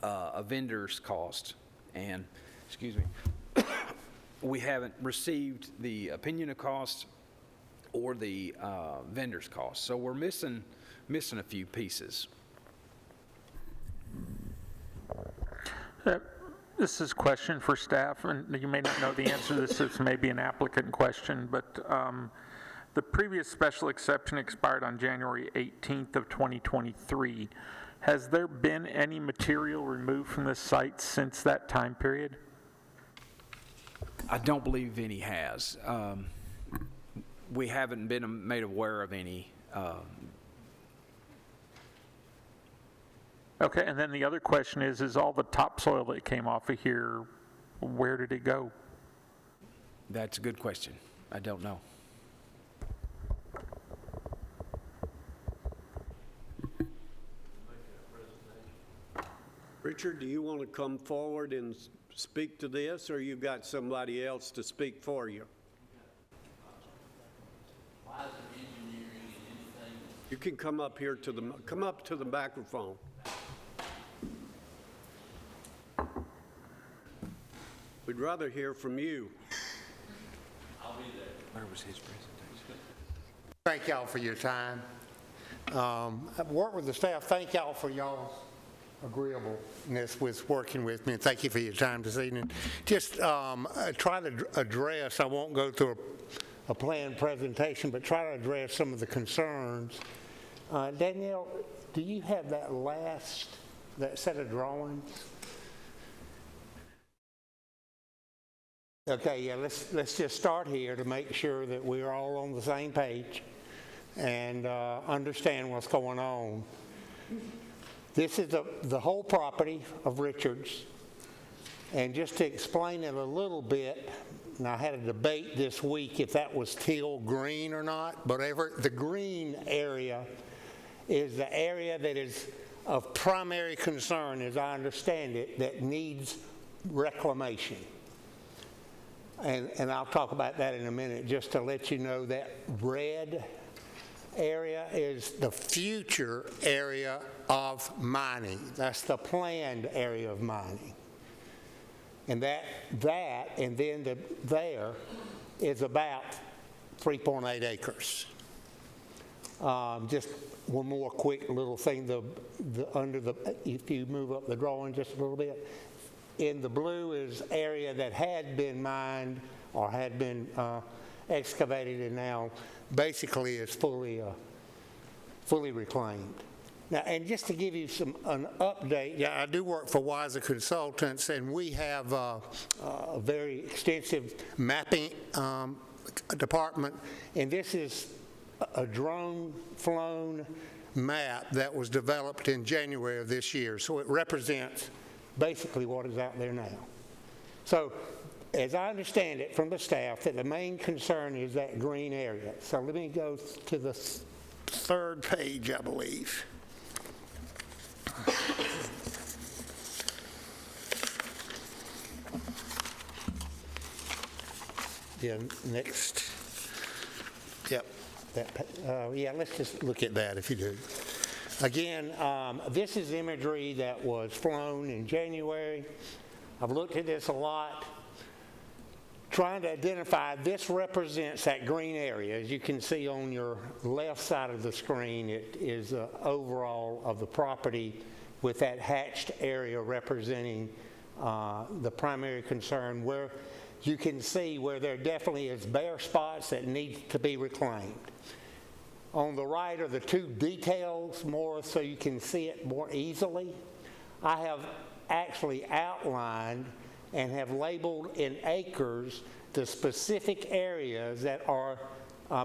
a vendor's cost. And, excuse me, we haven't received the opinion of cost or the vendor's cost. So we're missing a few pieces. This is a question for staff, and you may not know the answer to this. It's maybe an applicant question, but the previous special exception expired on January 18th of 2023. Has there been any material removed from this site since that time period? I don't believe any has. We haven't been made aware of any. Okay, and then the other question is all the topsoil that came off of here, where did it go? That's a good question. I don't know. Richard, do you want to come forward and speak to this, or you got somebody else to speak for you? Why is it engineering and anything that's You can come up here to come up to the microphone. We'd rather hear from you. Where was his presentation? Thank y'all for your time. I've worked with the staff. Thank y'all for y'all's agreeableness with working with me, and thank you for your time this evening. Just try to address, I won't go through a planned presentation, but try to address some of the concerns. Danielle, do you have that set of drawings? Okay, yeah, let's just start here to make sure that we're all on the same page and understand what's going on. This is the whole property of Richards, and just to explain it a little bit, and I had a debate this week if that was teal green or not, but the green area is the area that is of primary concern, as I understand it, that needs reclamation. And I'll talk about that in a minute, just to let you know that red area is the future area of mining. That's the planned area of mining. And that and then there is about 3.8 acres. Just one more quick little thing, if you move up the drawing just a little bit, in the blue is area that had been mined or had been excavated and now basically is fully reclaimed. Now, and just to give you an update, yeah, I do work for Wiser Consultants, and we have a very extensive mapping department, and this is a drone-flown map that was developed in January of this year, so it represents basically what is out there now. So, as I understand it from the staff, that the main concern is that green area. So let me go to the third page, I believe. Yeah, next. Yep. Yeah, let's just look at that if you do. Again, this is imagery that was flown in January. I've looked at this a lot, trying to identify, this represents that green area. As you can see on your left side of the screen, it is overall of the property with that hatched area representing the primary concern, where you can see where there definitely is bare spots that need to be reclaimed. On the right are the two details, more so you can see it more easily. I have actually outlined and have labeled in acres the specific areas that are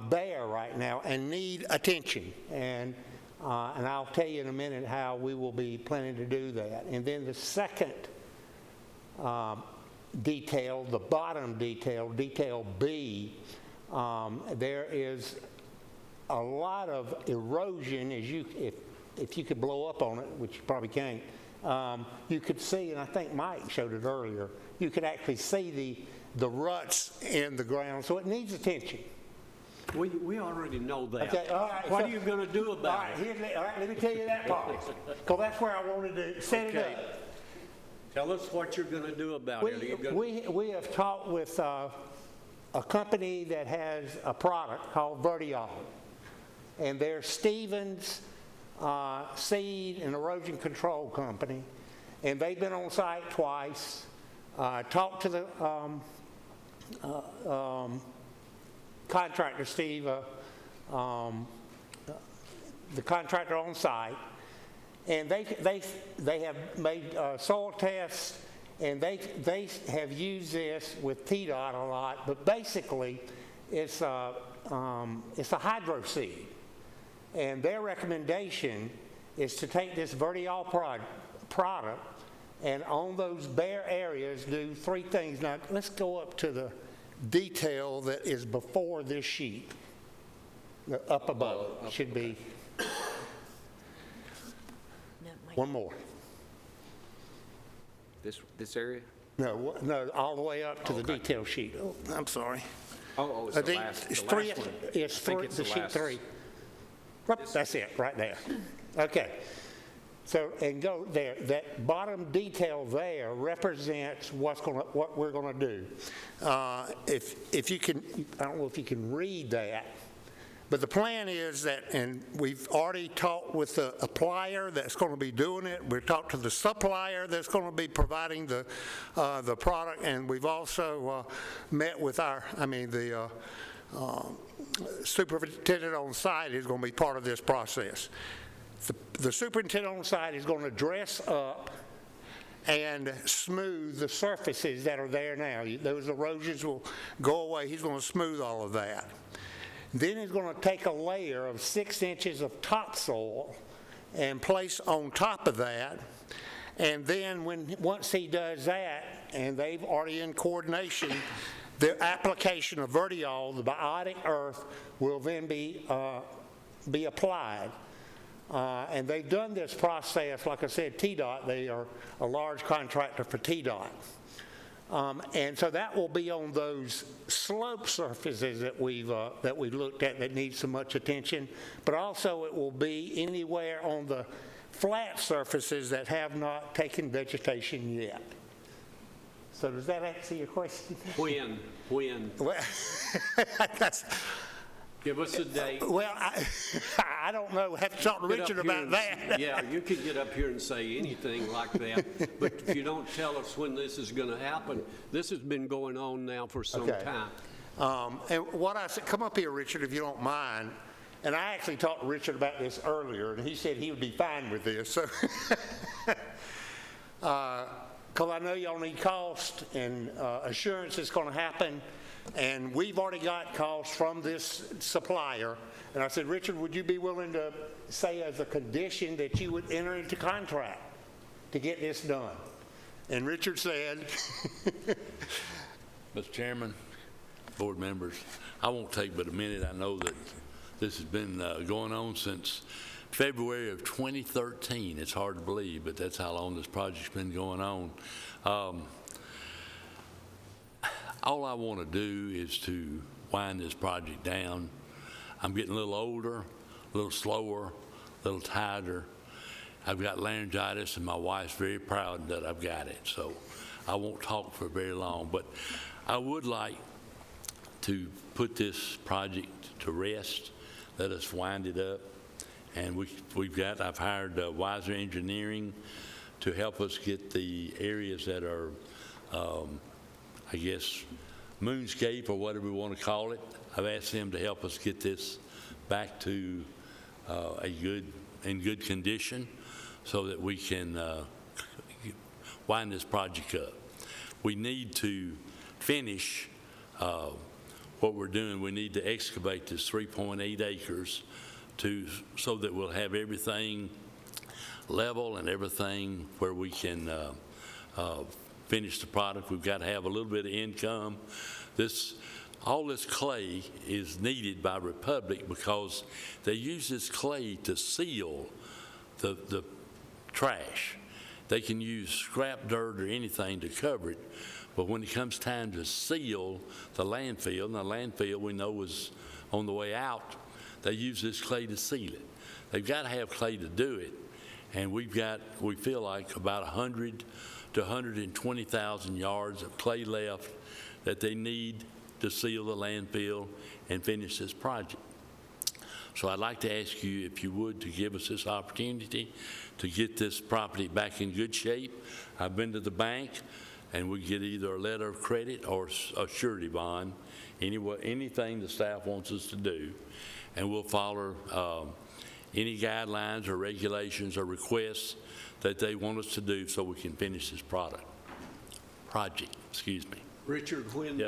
bare right now and need attention. And I'll tell you in a minute how we will be planning to do that. And then the second detail, the bottom detail, detail B, there is a lot of erosion, if you could blow up on it, which you probably can't, you could see, and I think Mike showed it earlier, you could actually see the ruts in the ground, so it needs attention. We already know that. Okay, all right, what are you going to do about it? All right, let me tell you that part, because that's where I wanted to set it up. Tell us what you're going to do about it. We have talked with a company that has a product called Vertiol, and they're Stevens seed and erosion control company, and they've been on site twice, talked to the contractor, Steve, the contractor on site, and they have made soil tests, and they have used this with TDOT a lot, but basically it's a hydro seed. And their recommendation is to take this Vertiol product and on those bare areas do three things. Now, let's go up to the detail that is before this sheet. Up above should be. One more. This area? No, all the way up to the detail sheet. Oh, I'm sorry. Oh, it's the last one. It's the sheet 3. That's it, right there. Okay. So, and go there. That bottom detail there represents what we're going to do. If you can, I don't know if you can read that, but the plan is that, and we've already talked with the applier that's going to be doing it. We've talked to the supplier that's going to be providing the product, and we've also met with the superintendent on site is going to be part of this process. The superintendent on site is going to dress up and smooth the surfaces that are there now. Those erosions will go away. He's going to smooth all of that. Then he's going to take a layer of 6 inches of topsoil and place on top of that. And then once he does that, and they've already in coordination, the application of Vertiol, the biotic earth, will then be applied. And they've done this process, like I said, TDOT, they are a large contractor for TDOT. And so that will be on those slope surfaces that we've looked at that need so much attention, but also it will be anywhere on the flat surfaces that have not taken vegetation yet. So does that answer your question? When? Well, that's... Give us a date. Well, I don't know. Have to talk to Richard about that. Yeah, you could get up here and say anything like that, but if you don't tell us when this is going to happen, this has been going on now for some time. And what I said, come up here, Richard, if you don't mind. And I actually talked to Richard about this earlier, and he said he would be fine with this. So, because I know y'all need cost and assurance it's going to happen. And we've already got costs from this supplier. And I said, Richard, would you be willing to say as a condition that you would enter into contract to get this done? And Richard said, Mr. Chairman, board members, I won't take but a minute. I know that this has been going on since February of 2013. It's hard to believe, but that's how long this project's been going on. All I want to do is to wind this project down. I'm getting a little older, a little slower, a little tighter. I've got laryngitis, and my wife's very proud that I've got it, so I won't talk for very long. But I would like to put this project to rest, let us wind it up. And I've hired Wiser Engineering to help us get the areas that are I guess, moonscape or whatever we want to call it. I've asked them to help us get this back to in good condition so that we can wind this project up. We need to finish what we're doing. We need to excavate this 3.8 acres so that we'll have everything level and everything where we can finish the product. We've got to have a little bit of income. All this clay is needed by Republic because they use this clay to seal the trash. They can use scrap dirt or anything to cover it, but when it comes time to seal the landfill, and the landfill we know is on the way out, they use this clay to seal it. They've got to have clay to do it, and we feel like about 100 to 120,000 yards of clay left that they need to seal the landfill and finish this project. So I'd like to ask you, if you would, to give us this opportunity to get this property back in good shape. I've been to the bank, and we get either a letter of credit or a surety bond, anything the staff wants us to do, and we'll follow any guidelines or regulations or requests that they want us to do so we can finish this project. Richard, when do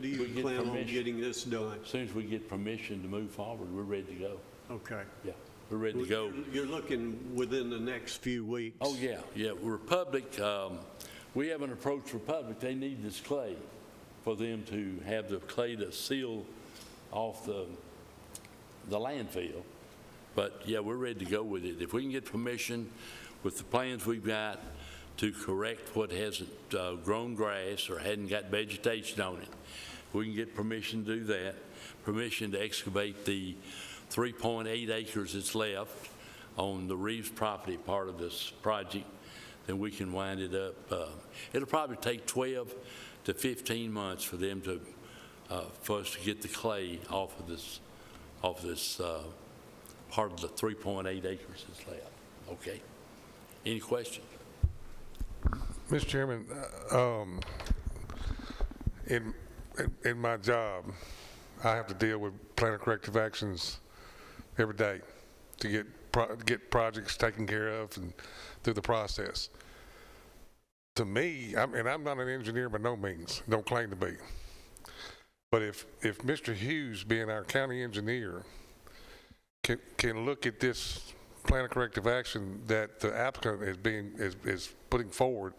you plan on getting this done? As soon as we get permission to move forward, we're ready to go. Okay. Yeah, we're ready to go. You're looking within the next few weeks? Oh, yeah. Republic, we haven't approached Republic. They need this clay for them to have the clay to seal off the landfill. But, yeah, we're ready to go with it. If we can get permission with the plans we've got to correct what hasn't grown grass or hadn't got vegetation on it, we can get permission to do that, permission to excavate the 3.8 acres that's left on the Reeves property part of this project, then we can wind it up. It'll probably take 12 to 15 months for them to, for us to get the clay off of this part of the 3.8 acres that's left. Okay. Any questions? Mr. Chairman, in my job, I have to deal with plan of corrective actions every day to get projects taken care of and through the process. To me, and I'm not an engineer by no means, don't claim to be, but if Mr. Hughes, being our county engineer, can look at this plan of corrective action that the applicant is putting forward,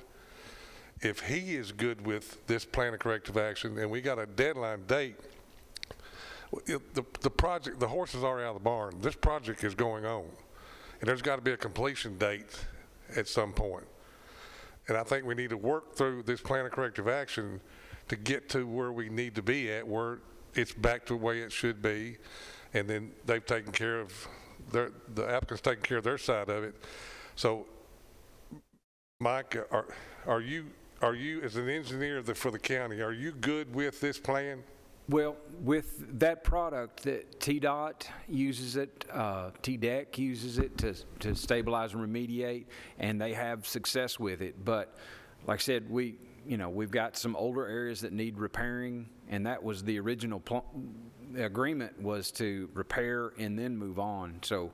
if he is good with this plan of corrective action and we got a deadline date, the project, the horse is already out of the barn. This project is going on, and there's got to be a completion date at some point. And I think we need to work through this plan of corrective action to get to where we need to be at, where it's back to the way it should be, and then they've taken care of the applicant's taking care of their side of it. So, Mike, are you as an engineer for the county, are you good with this plan? Well, with that product, that TDOT uses it, TDEC uses it to stabilize and remediate, and they have success with it. But like I said, we've got some older areas that need repairing, and that was the original agreement, was to repair and then move on. So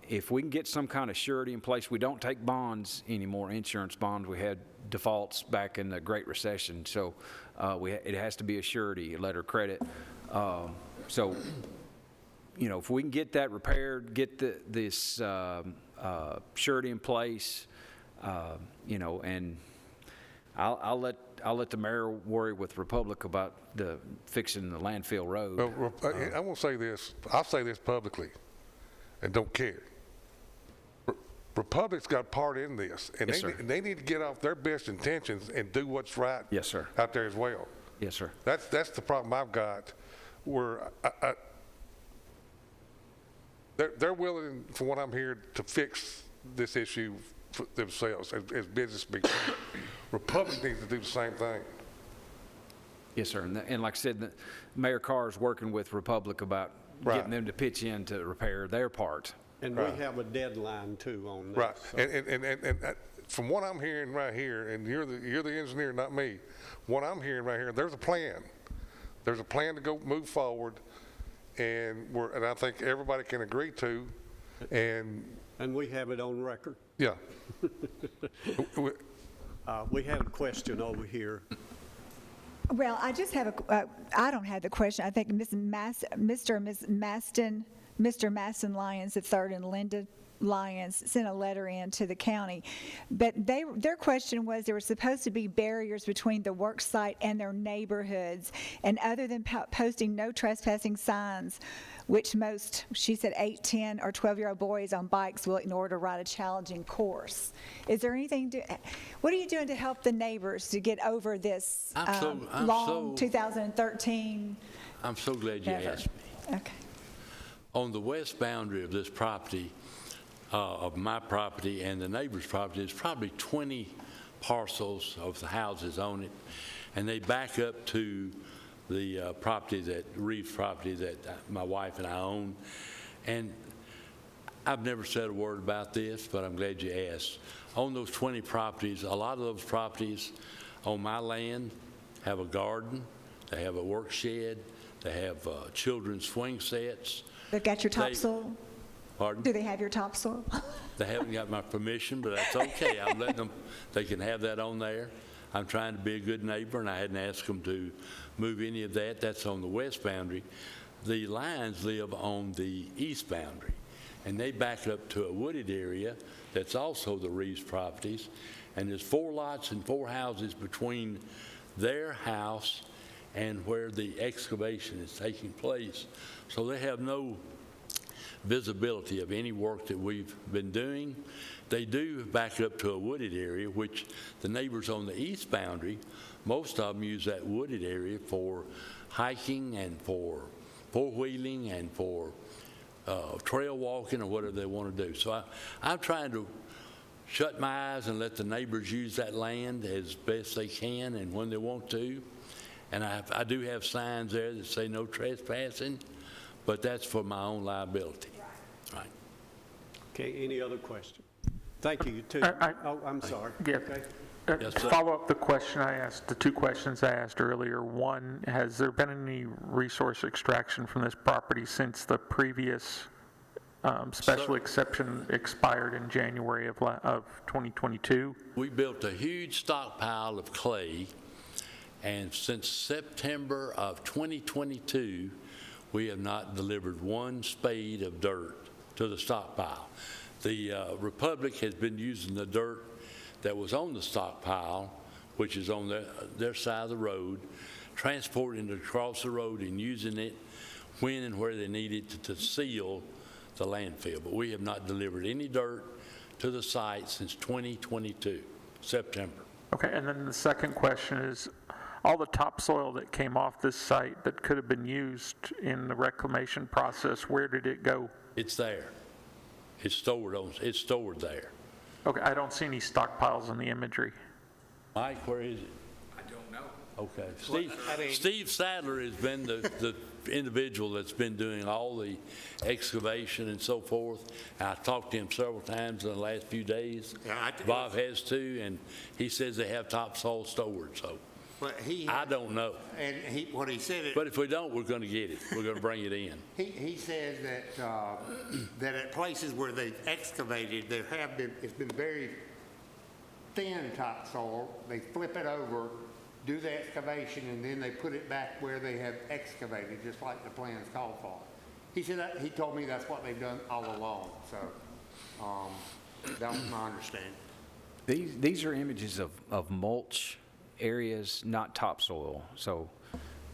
if we can get some kind of surety in place, we don't take bonds anymore, insurance bonds. We had defaults back in the Great Recession, so it has to be a surety, a letter of credit. So, if we can get that repaired, get this surety in place, and I'll let the mayor worry with Republic about fixing the landfill road. Well, I won't say this. I'll say this publicly, and don't care. Republic's got part in this, and Yes, they need to get off their best intentions and do what's right. Yes, sir. Out there as well. Yes, sir. That's the problem I've got, where they're willing, from what I'm hearing, to fix this issue for themselves as business people. Republic needs to do the same thing. Yes, sir. And like I said, Mayor Carr is working with Republic about getting them to pitch in to repair their part. And we have a deadline too on this. Right, So. and from what I'm hearing right here, and you're the engineer, not me. What I'm hearing right here, there's a plan. There's a plan to go move forward, and I think everybody can agree to, and we have it on record. Yeah. We had a question over here. Well, I just have I don't have the question. I think Mr. and Ms. Maston Lyons III and Linda Lyons sent a letter in to the county, but their question was there were supposed to be barriers between the work site and their neighborhoods, and other than posting no trespassing signs, which most, she said, 8, 10, or 12-year-old boys on bikes will ignore to ride a challenging course. Is there anything what are you doing to help the neighbors to get over this long 2013? I'm so glad you asked me. Okay. On the west boundary of this property, of my property and the neighbor's property, there's probably 20 parcels of the houses on it, and they back up to the Reeves property that my wife and I own. And I've never said a word about this, but I'm glad you asked. On those 20 properties, a lot of those properties on my land have a garden, they have a work shed, they have children's swing sets. They've got your topsoil? Pardon? Do they have your topsoil? They haven't got my permission, but that's okay. I'm letting them, they can have that on there. I'm trying to be a good neighbor, and I hadn't asked them to move any of that. That's on the west boundary. The Lyons live on the east boundary, and they back up to a wooded area that's also the Reeves properties, and there's 4 lots and 4 houses between their house and where the excavation is taking place. So they have no visibility of any work that we've been doing. They do back up to a wooded area, which the neighbors on the east boundary, most of them use that wooded area for hiking and for four-wheeling and for trail walking or whatever they want to do. So I'm trying to shut my eyes and let the neighbors use that land as best they can and when they want to. And I do have signs there that say no trespassing, but that's for my own liability. Right. Okay, any other questions? Thank you. I'm sorry. Yeah. Okay. Yes, sir. Follow up the question I asked, the two questions I asked earlier. One, has there been any resource extraction from this property since the previous special exception expired in January of 2022? We built a huge stockpile of clay, and since September of 2022, we have not delivered one spade of dirt to the stockpile. The Republic has been using the dirt that was on the stockpile, which is on their side of the road, transporting it across the road and using it when and where they need it to seal the landfill. But we have not delivered any dirt to the site since 2022, September. Okay, and then the second question is, all the topsoil that came off this site that could have been used in the reclamation process, where did it go? It's there. It's stored there. Okay, I don't see any stockpiles in the imagery. Mike, where is it? I don't know. Okay. Steve Sadler has been the individual that's been doing all the excavation and so forth. I've talked to him several times in the last few days. Yeah, Bob has too, and he says they have topsoil stored, so I don't know. And what he said. But if we don't, we're going to get it. We're going to bring it in. He says that that at places where they've excavated, it's been very thin topsoil. They flip it over, do the excavation, and then they put it back where they have excavated, just like the plans call for. He said that, he told me that's what they've done all along. So that was my understanding. These are images of mulch areas, not topsoil. So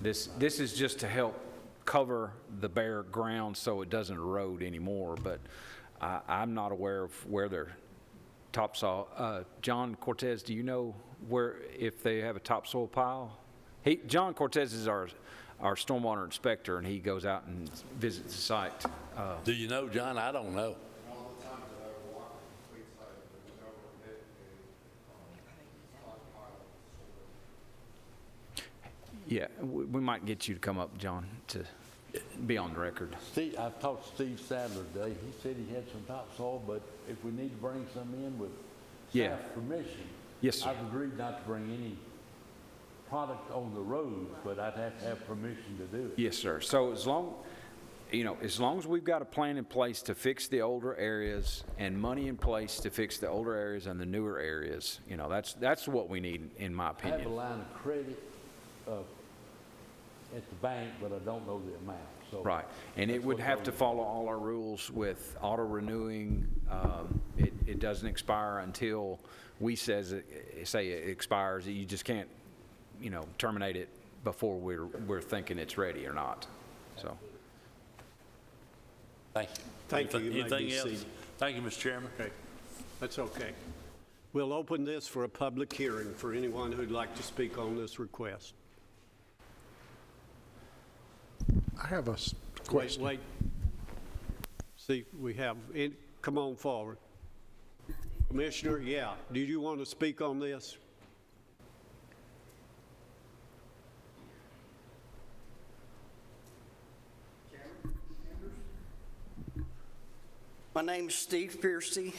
this is just to help cover the bare ground so it doesn't erode anymore. But I'm not aware of where their topsoil. John Cortez, do you know if they have a topsoil pile? John Cortez is our stormwater inspector, and he goes out and visits the site. Do you know, John? I don't know. Yeah, we might get you to come up, John, to be on the record. I've talked to Steve Sadler today. He said he had some topsoil, but if we need to bring some in with staff permission, yes, sir. I've agreed not to bring any product on the road, but I'd have to have permission to do it. Yes, sir. So as long as we've got a plan in place to fix the older areas and money in place to fix the older areas and the newer areas, that's what we need, in my opinion. I have a line of credit at the bank, but I don't know the amount. So right, and it would have to follow all our rules with auto renewing. It doesn't expire until we say it expires. You just can't, terminate it before we're thinking it's ready or not. So. Thank you. Thank you. You may Anything be else? seated. Thank you, Mr. Chairman. Okay, that's okay. We'll open this for a public hearing for anyone who'd like to speak on this request. I have a question. Wait. See, we have, come on forward. Commissioner, did you want to speak on this? My name is Steve Piercy.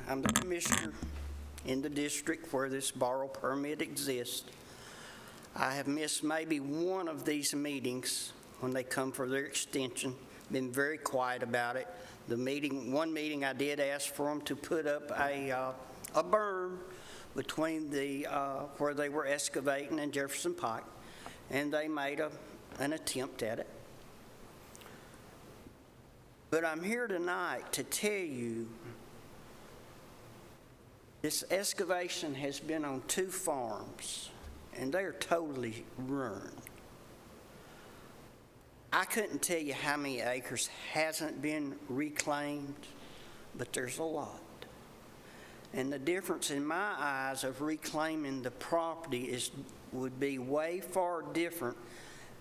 I'm the commissioner in the district where this borrow permit exists. I have missed maybe one of these meetings when they come for their extension, been very quiet about it. One meeting I did ask for them to put up a berm between where they were excavating and Jefferson Pike, and they made an attempt at it. But I'm here tonight to tell you this excavation has been on 2 farms, and they are totally ruined. I couldn't tell you how many acres hasn't been reclaimed, but there's a lot. And the difference in my eyes of reclaiming the property would be way far different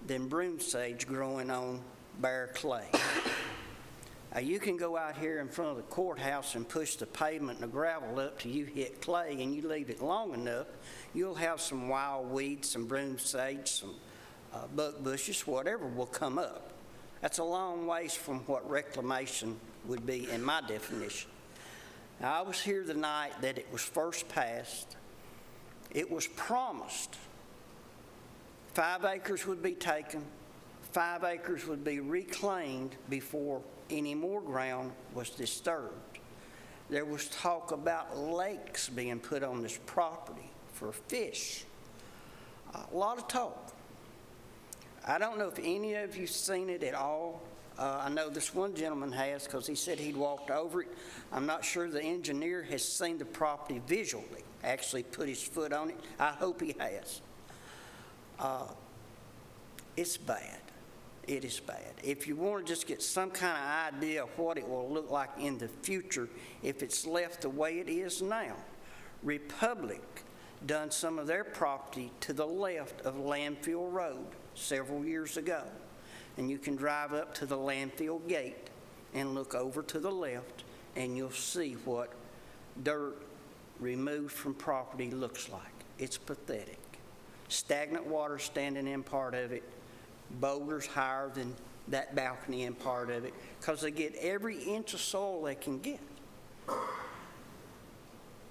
than broom sage growing on bare clay. You can go out here in front of the courthouse and push the pavement and the gravel up till you hit clay, and you leave it long enough, you'll have some wild weeds, some broom sage, some buck bushes, whatever will come up. That's a long ways from what reclamation would be in my definition. Now, I was here the night that it was first passed. It was promised 5 acres would be taken, 5 acres would be reclaimed before any more ground was disturbed. There was talk about lakes being put on this property for fish. A lot of talk. I don't know if any of you seen it at all. I know this one gentleman has because he said he'd walked over it. I'm not sure the engineer has seen the property visually, actually put his foot on it. I hope he has. It's bad. It is bad. If you want to just get some kind of idea of what it will look like in the future if it's left the way it is now, Republic done some of their property to the left of Landfill Road several years ago. And you can drive up to the landfill gate and look over to the left, and you'll see what dirt removed from property looks like. It's pathetic. Stagnant water standing in part of it, boulders higher than that balcony in part of it, because they get every inch of soil they can get.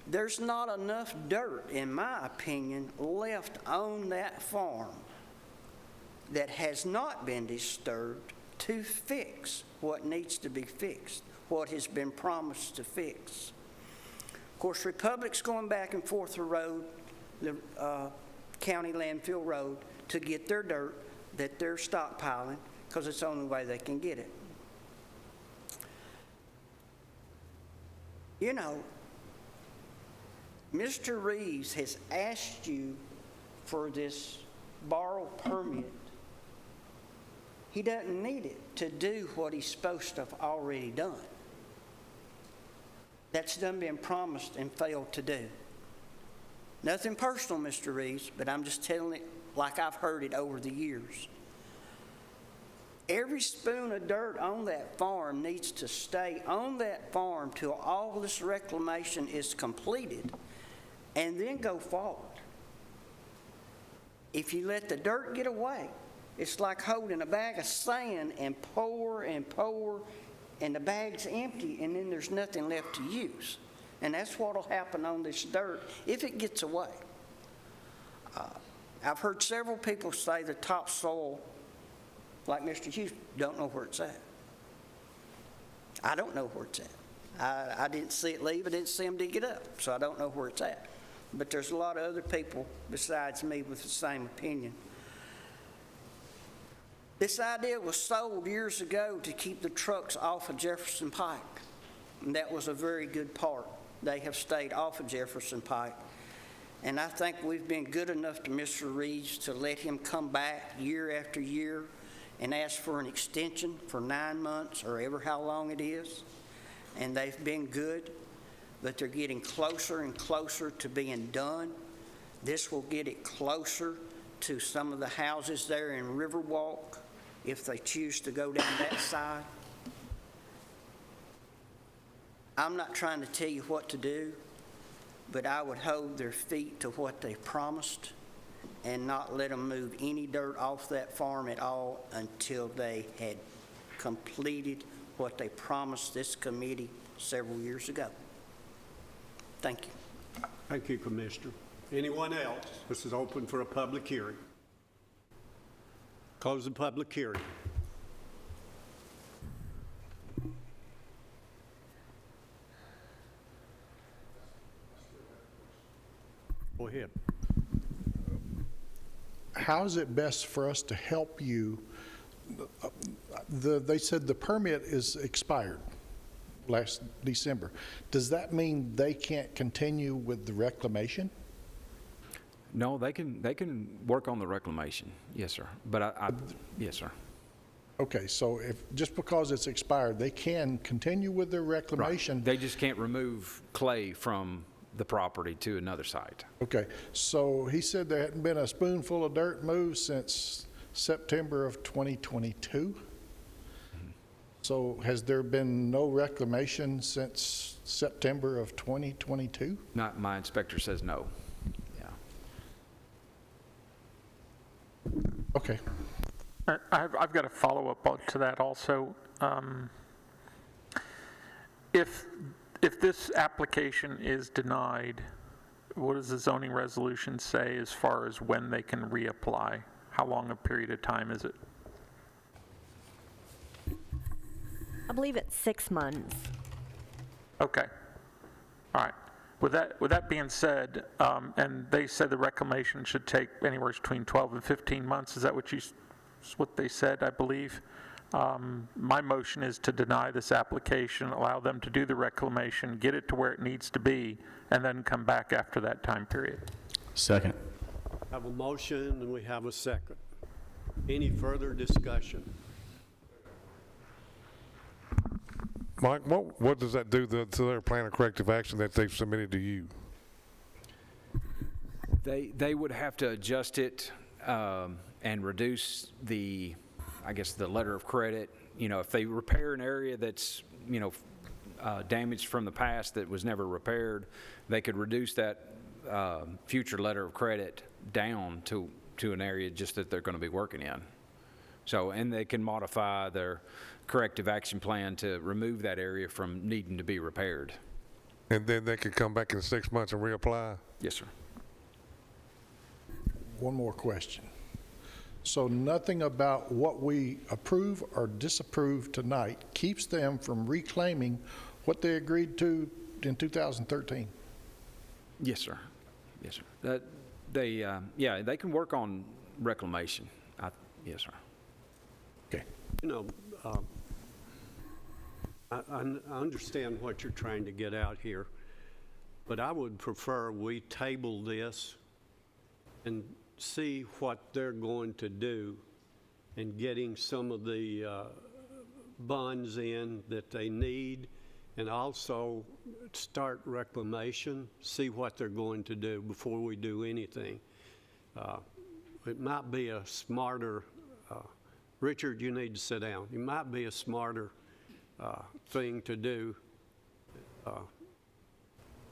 There's not enough dirt, in my opinion, left on that farm that has not been disturbed to fix what needs to be fixed, what has been promised to fix. Of course, Republic's going back and forth the road, the county landfill road, to get their dirt that they're stockpiling because it's the only way they can get it. You know, Mr. Reeves has asked you for this borrow permit. He doesn't need it to do what he's supposed to have already done. That's done been promised and failed to do. Nothing personal, Mr. Reeves, but I'm just telling it like I've heard it over the years. Every spoon of dirt on that farm needs to stay on that farm till all this reclamation is completed and then go forward. If you let the dirt get away, it's like holding a bag of sand and pour, and the bag's empty, and then there's nothing left to use. And that's what will happen on this dirt if it gets away. I've heard several people say the topsoil, like Mr. Hughes, don't know where it's at. I don't know where it's at. I didn't see it leave. I didn't see them dig it up, so I don't know where it's at. But there's a lot of other people besides me with the same opinion. This idea was sold years ago to keep the trucks off of Jefferson Pike, and that was a very good part. They have stayed off of Jefferson Pike, and I think we've been good enough to Mr. Reeves to let him come back year after year and ask for an extension for 9 months or ever how long it is, and they've been good, but they're getting closer and closer to being done. This will get it closer to some of the houses there in Riverwalk if they choose to go down that side. I'm not trying to tell you what to do, but I would hold their feet to what they promised and not let them move any dirt off that farm at all until they had completed what they promised this committee several years ago. Thank you. Thank you, Commissioner. Anyone else? This is open for a public hearing. Close the public hearing. Go ahead. How is it best for us to help you? They said the permit is expired last December. Does that mean they can't continue with the reclamation? No, they can work on the reclamation. Yes, sir. But yes, sir. Okay, so just because it's expired, they can continue with their reclamation? They just can't remove clay from the property to another site. Okay, so he said there hadn't been a spoonful of dirt moved since September of 2022? So has there been no reclamation since September of 2022? Not, my inspector says no. Yeah. Okay. I've got a follow-up to that also. If this application is denied, what does the zoning resolution say as far as when they can reapply? How long a period of time is it? I believe it's 6 months. Okay. All right. With that being said, and they said the reclamation should take anywhere between 12 and 15 months. Is that what they said, I believe? My motion is to deny this application, allow them to do the reclamation, get it to where it needs to be, and then come back after that time period. Second. Have a motion and we have a second. Any further discussion? Mike, what does that do to their plan of corrective action that they've submitted to you? They would have to adjust it and reduce the, I guess, the letter of credit. You know, if they repair an area that's, you know, damaged from the past that was never repaired, they could reduce that future letter of credit down to an area just that they're going to be working in. So, and they can modify their corrective action plan to remove that area from needing to be repaired. And then they could come back in 6 months and reapply? Yes, sir. One more question. So nothing about what we approve or disapprove tonight keeps them from reclaiming what they agreed to in 2013? Yes, sir. Yes, sir. They can work on reclamation. Yes, sir. Okay. You know, I understand what you're trying to get out here, but I would prefer we table this and see what they're going to do in getting some of the bonds in that they need, and also start reclamation, see what they're going to do before we do anything. It might be a smarter, Richard, you need to sit down. It might be a smarter thing to do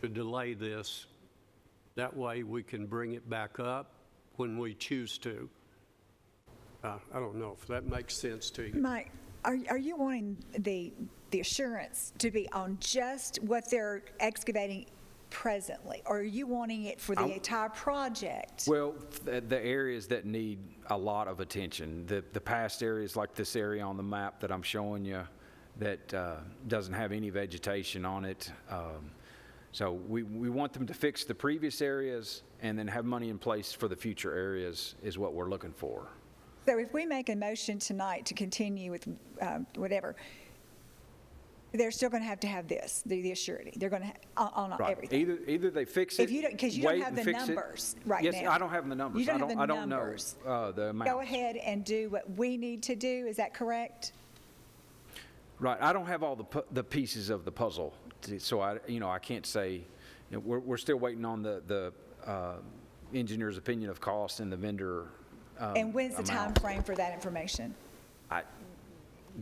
to delay this. That way we can bring it back up when we choose to. I don't know if that makes sense to you. Mike, are you wanting the assurance to be on just what they're excavating presently, or are you wanting it for the entire project? Well, the areas that need a lot of attention, the past areas like this area on the map that I'm showing you that doesn't have any vegetation on it. So we want them to fix the previous areas and then have money in place for the future areas is what we're looking for. So if we make a motion tonight to continue with whatever, they're still going to have this, the assurity. They're going to on Right. everything. Either they fix it, If you don't, because you wait don't have and the fix it. numbers right Yes, now. I don't have the numbers. You don't have the I don't numbers. know the amount. Go ahead and do what we need to do. Is that correct? Right. I don't have all the pieces of the puzzle, so I can't say. We're still waiting on the engineer's opinion of cost and the vendor. And when's the time amount. frame for that information?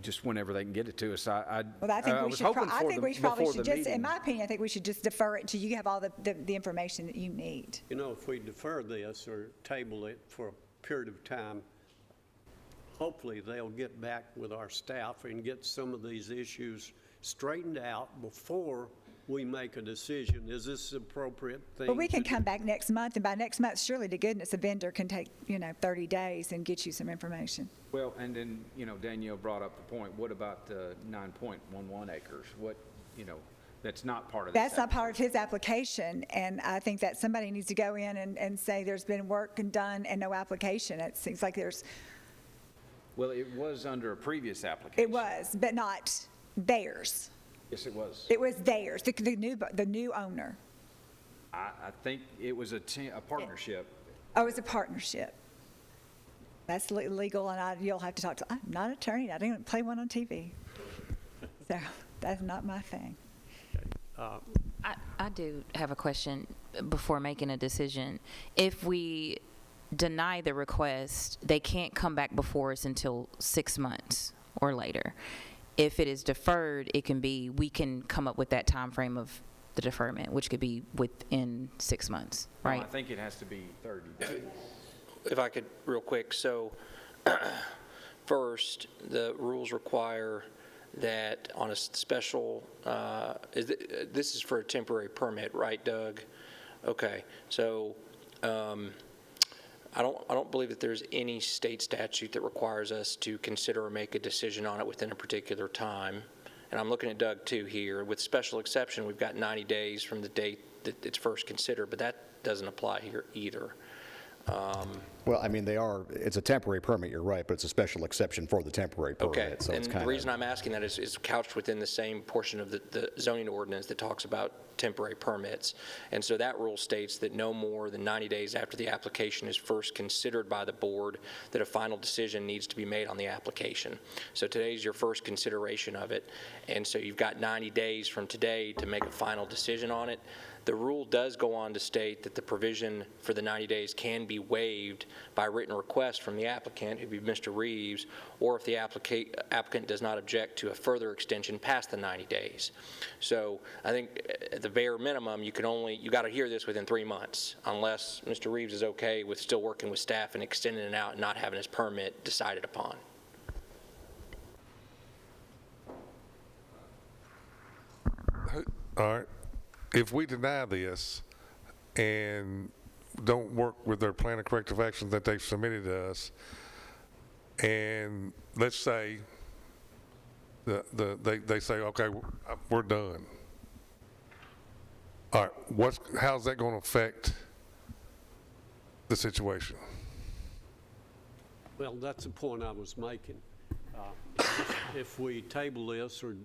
Just whenever they can get it to us. Well, I think we was should. hoping I for think the- we probably before should the just, in meeting. my opinion, I think we should just defer it till you have all the information that you need. You know, if we defer this or table it for a period of time, hopefully they'll get back with our staff and get some of these issues straightened out before we make a decision. Is this the appropriate thing? But we can to come back next month, and by next month, surely to goodness, a vendor can take, 30 days and get you some information. Well, and then, Danielle brought up the point, what about the 9.11 acres? What, that's not part of this. That's not part of his application, and I think that somebody needs to go in and say there's been work done and no application. It seems like there's, Well, it was under a previous application. it was, but not theirs. Yes, it was. It was theirs, the new owner. I think it was a partnership. Oh, it was a partnership. That's illegal, and you'll have to talk to, I'm not an attorney, I didn't play one on TV. So that's not my thing. I do have a question before making a decision. If we deny the request, they can't come back before us until 6 months or later. If it is deferred, it can be, we can come up with that time frame of the deferment, which could be within 6 months, right? I think it has to be 30 days. If I could, real quick, so first, the rules require that on a special, this is for a temporary permit, right, Doug? Okay, so I don't believe that there's any state statute that requires us to consider or make a decision on it within a particular time. And I'm looking at Doug too here. With special exception, we've got 90 days from the date that it's first considered, but that doesn't apply here either. Well, I mean, it's a temporary permit, you're right, but it's a special exception for the temporary permit. Okay, So and it's the reason I'm asking that is couched within the same portion of the zoning ordinance that talks about temporary permits. And so that rule states that no more than 90 days after the application is first considered by the board, that a final decision needs to be made on the application. So today's your first consideration of it, and so you've got 90 days from today to make a final decision on it. The rule does go on to state that the provision for the 90 days can be waived by written request from the applicant, who'd be Mr. Reeves, or if the applicant does not object to a further extension past the 90 days. So I think at the bare minimum, you got to hear this within 3 months, unless Mr. Reeves is okay with still working with staff and extending it out and not having his permit decided upon. All right. If we deny this and don't work with their plan of corrective actions that they've submitted to us, and let's say they say, okay, we're done. All right, how's that going to affect the situation? Well, that's the point I was making. If we table this or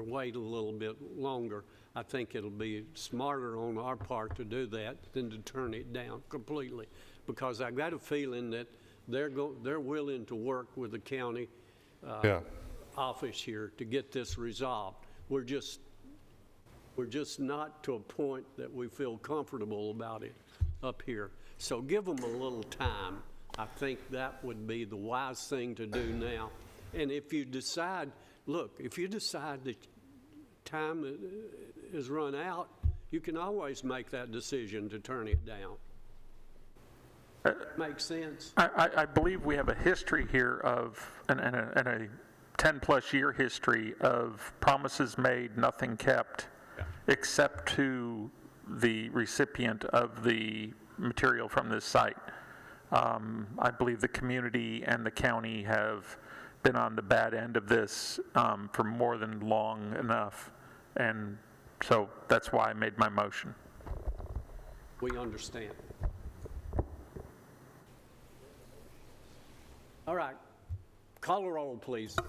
wait a little bit longer, I think it'll be smarter on our part to do that than to turn it down completely, because I got a feeling that they're willing to work with the county office here to get this resolved. We're just not to a point that we feel comfortable about it up here. So give them a little time. I think that would be the wise thing to do now. And if you decide, that time is run out, you can always make that decision to turn it down. Makes sense? I believe we have a history here and a 10-plus year history of promises made, nothing kept, except to the recipient of the material from this site. I believe the community and the county have been on the bad end of this for more than long enough, and so that's why I made my motion. We understand. All right. Call a roll, please. All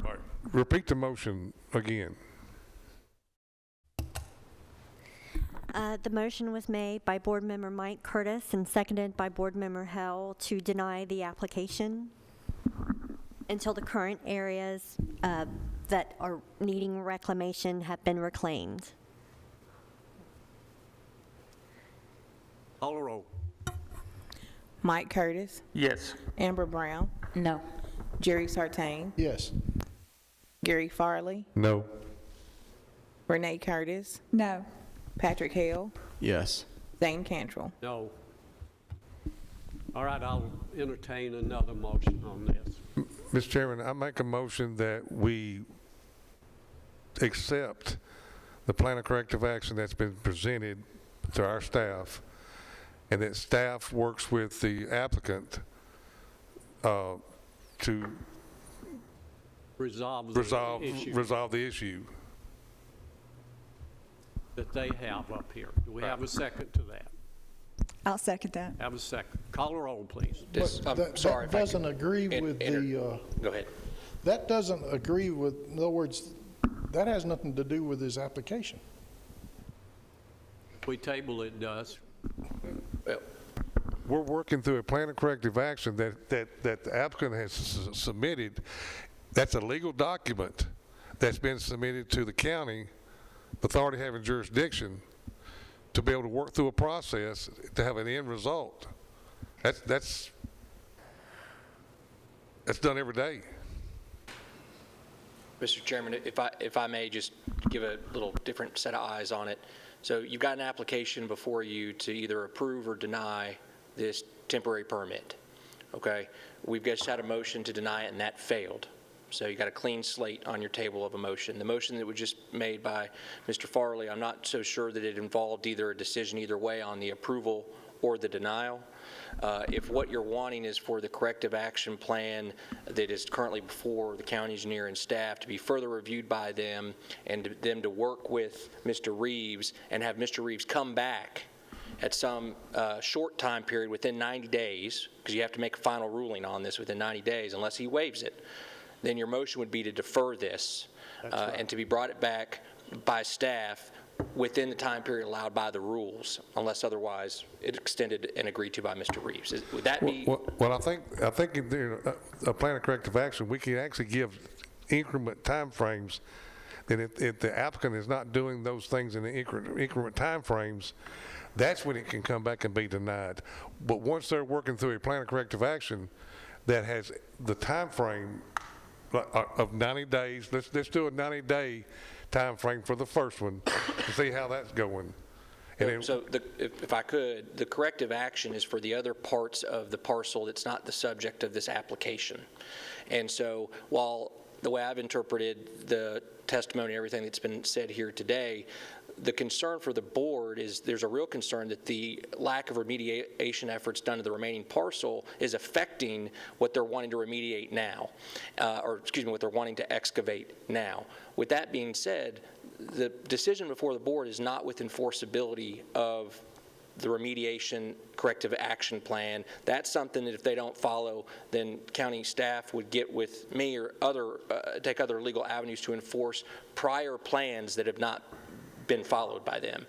right. Repeat the motion again. The motion was made by Board Member Mike Curtis and seconded by Board Member Hell to deny the application until the current areas that are needing reclamation have been reclaimed. Call a roll. Mike Curtis. Yes. Amber Brown. No. Jerry Sartain. Yes. Gary Farley. No. Renee Curtis. No. Patrick Hale. Yes. Zane Cantrell. No. All right, I'll entertain another motion on this. Mr. Chairman, I make a motion that we accept the plan of corrective action that's been presented to our staff, and that staff works with the applicant to Resolve the issue that they have up here. Do we have a second to that? I'll second that. Have a second. Call a roll, please. That doesn't agree with the... Go ahead. That doesn't agree with, in other words, that has nothing to do with his application. If we table it, does. Well, we're working through a plan of corrective action that the applicant has submitted. That's a legal document that's been submitted to the county authority having jurisdiction to be able to work through a process to have an end result. That's done every day. Mr. Chairman, if I may just give a little different set of eyes on it. So you've got an application before you to either approve or deny this temporary permit, okay? We've just had a motion to deny it, and that failed. So you got a clean slate on your table of a motion. The motion that was just made by Mr. Farley, I'm not so sure that it involved either a decision either way on the approval or the denial. If what you're wanting is for the corrective action plan that is currently before the county engineer and staff to be further reviewed by them and them to work with Mr. Reeves and have Mr. Reeves come back at some short time period within 90 days, because you have to make a final ruling on this within 90 days unless he waives it, then your motion would be to defer this and to be brought it back by staff within the time period allowed by the rules, unless otherwise it extended and agreed to by Mr. Reeves. Would that be? Well, I think in a plan of corrective action, we can actually give increment timeframes. That if the applicant is not doing those things in the increment timeframes, that's when it can come back and be denied. But once they're working through a plan of corrective action that has the timeframe of 90 days, let's do a 90-day time frame for the first one to see how that's going. And so if I could, the corrective action is for the other parts of the parcel that's not the subject of this application. And so while the way I've interpreted the testimony, everything that's been said here today, the concern for the board is there's a real concern that the lack of remediation efforts done to the remaining parcel is affecting what they're wanting to remediate now, or excuse me, what they're wanting to excavate now. With that being said, the decision before the board is not with enforceability of the remediation corrective action plan. That's something that if they don't follow, then county staff would get with me or take other legal avenues to enforce prior plans that have not been followed by them.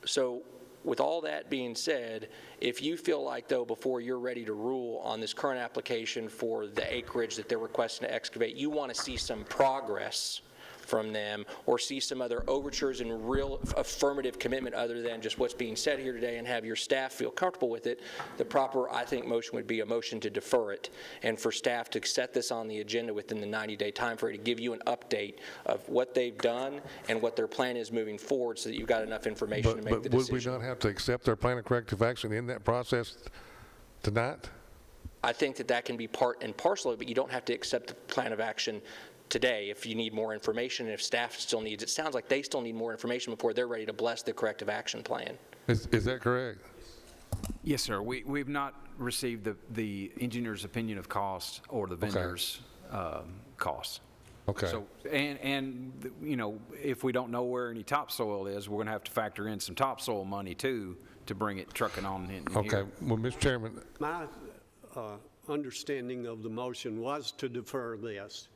So with all that being said, if you feel like, though, before you're ready to rule on this current application for the acreage that they're requesting to excavate, you want to see some progress from them or see some other overtures and real affirmative commitment other than just what's being said here today and have your staff feel comfortable with it, the proper, I think, motion would be a motion to defer it and for staff to set this on the agenda within the 90-day time frame to give you an update of what they've done and what their plan is moving forward so that you've got enough information to make the decision. But would we not have to accept their plan of corrective action in that process tonight? I think that can be part and parcel of it, but you don't have to accept the plan of action today if you need more information and if staff still needs it. Sounds like they still need more information before they're ready to bless the corrective action plan. Is that correct? Yes, sir. We've not received the engineer's opinion of cost or the vendor's costs. Okay. So, and you know, if we don't know where any topsoil is, we're going to have to factor in some topsoil money too to bring it trucking on in okay. here. Well, Mr. Chairman. My understanding of the motion was to defer this.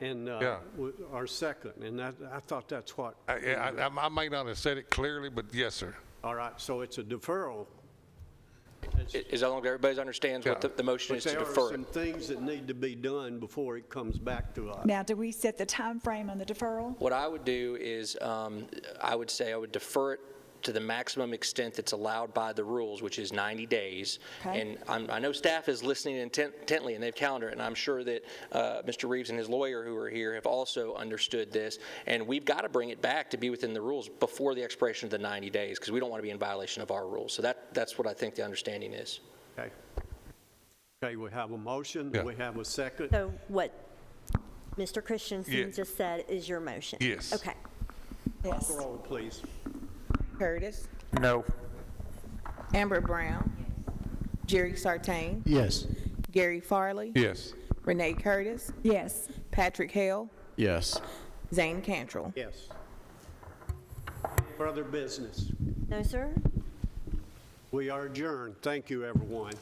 And our second, and I thought that's what. I may not have said it clearly, but yes, sir. All right, so it's a deferral. As long as everybody understands what the motion is to defer it. There are some things that need to be done before it comes back to us. Now, do we set the time frame on the deferral? What I would do is I would say I would defer it to the maximum extent that's allowed by the rules, which is 90 days. Okay. And I know staff is listening intently, and they've calendared it, and I'm sure that Mr. Reeves and his lawyer who are here have also understood this, and we've got to bring it back to be within the rules before the expiration of the 90 days, because we don't want to be in violation of our rules. So that's what I think the understanding is. Okay. Okay, we have a motion. Yeah. We have a second. So what Mr. Christensen just said is your motion? Yes. Okay. Yes. Roll, please. Curtis, No. Amber Brown, Jerry Sartain, Yes. Gary Farley, Yes. Renee Curtis, Yes. Patrick Hale, Yes. Zane Cantrell. Yes. Further business. No, sir? We are adjourned. Thank you, everyone.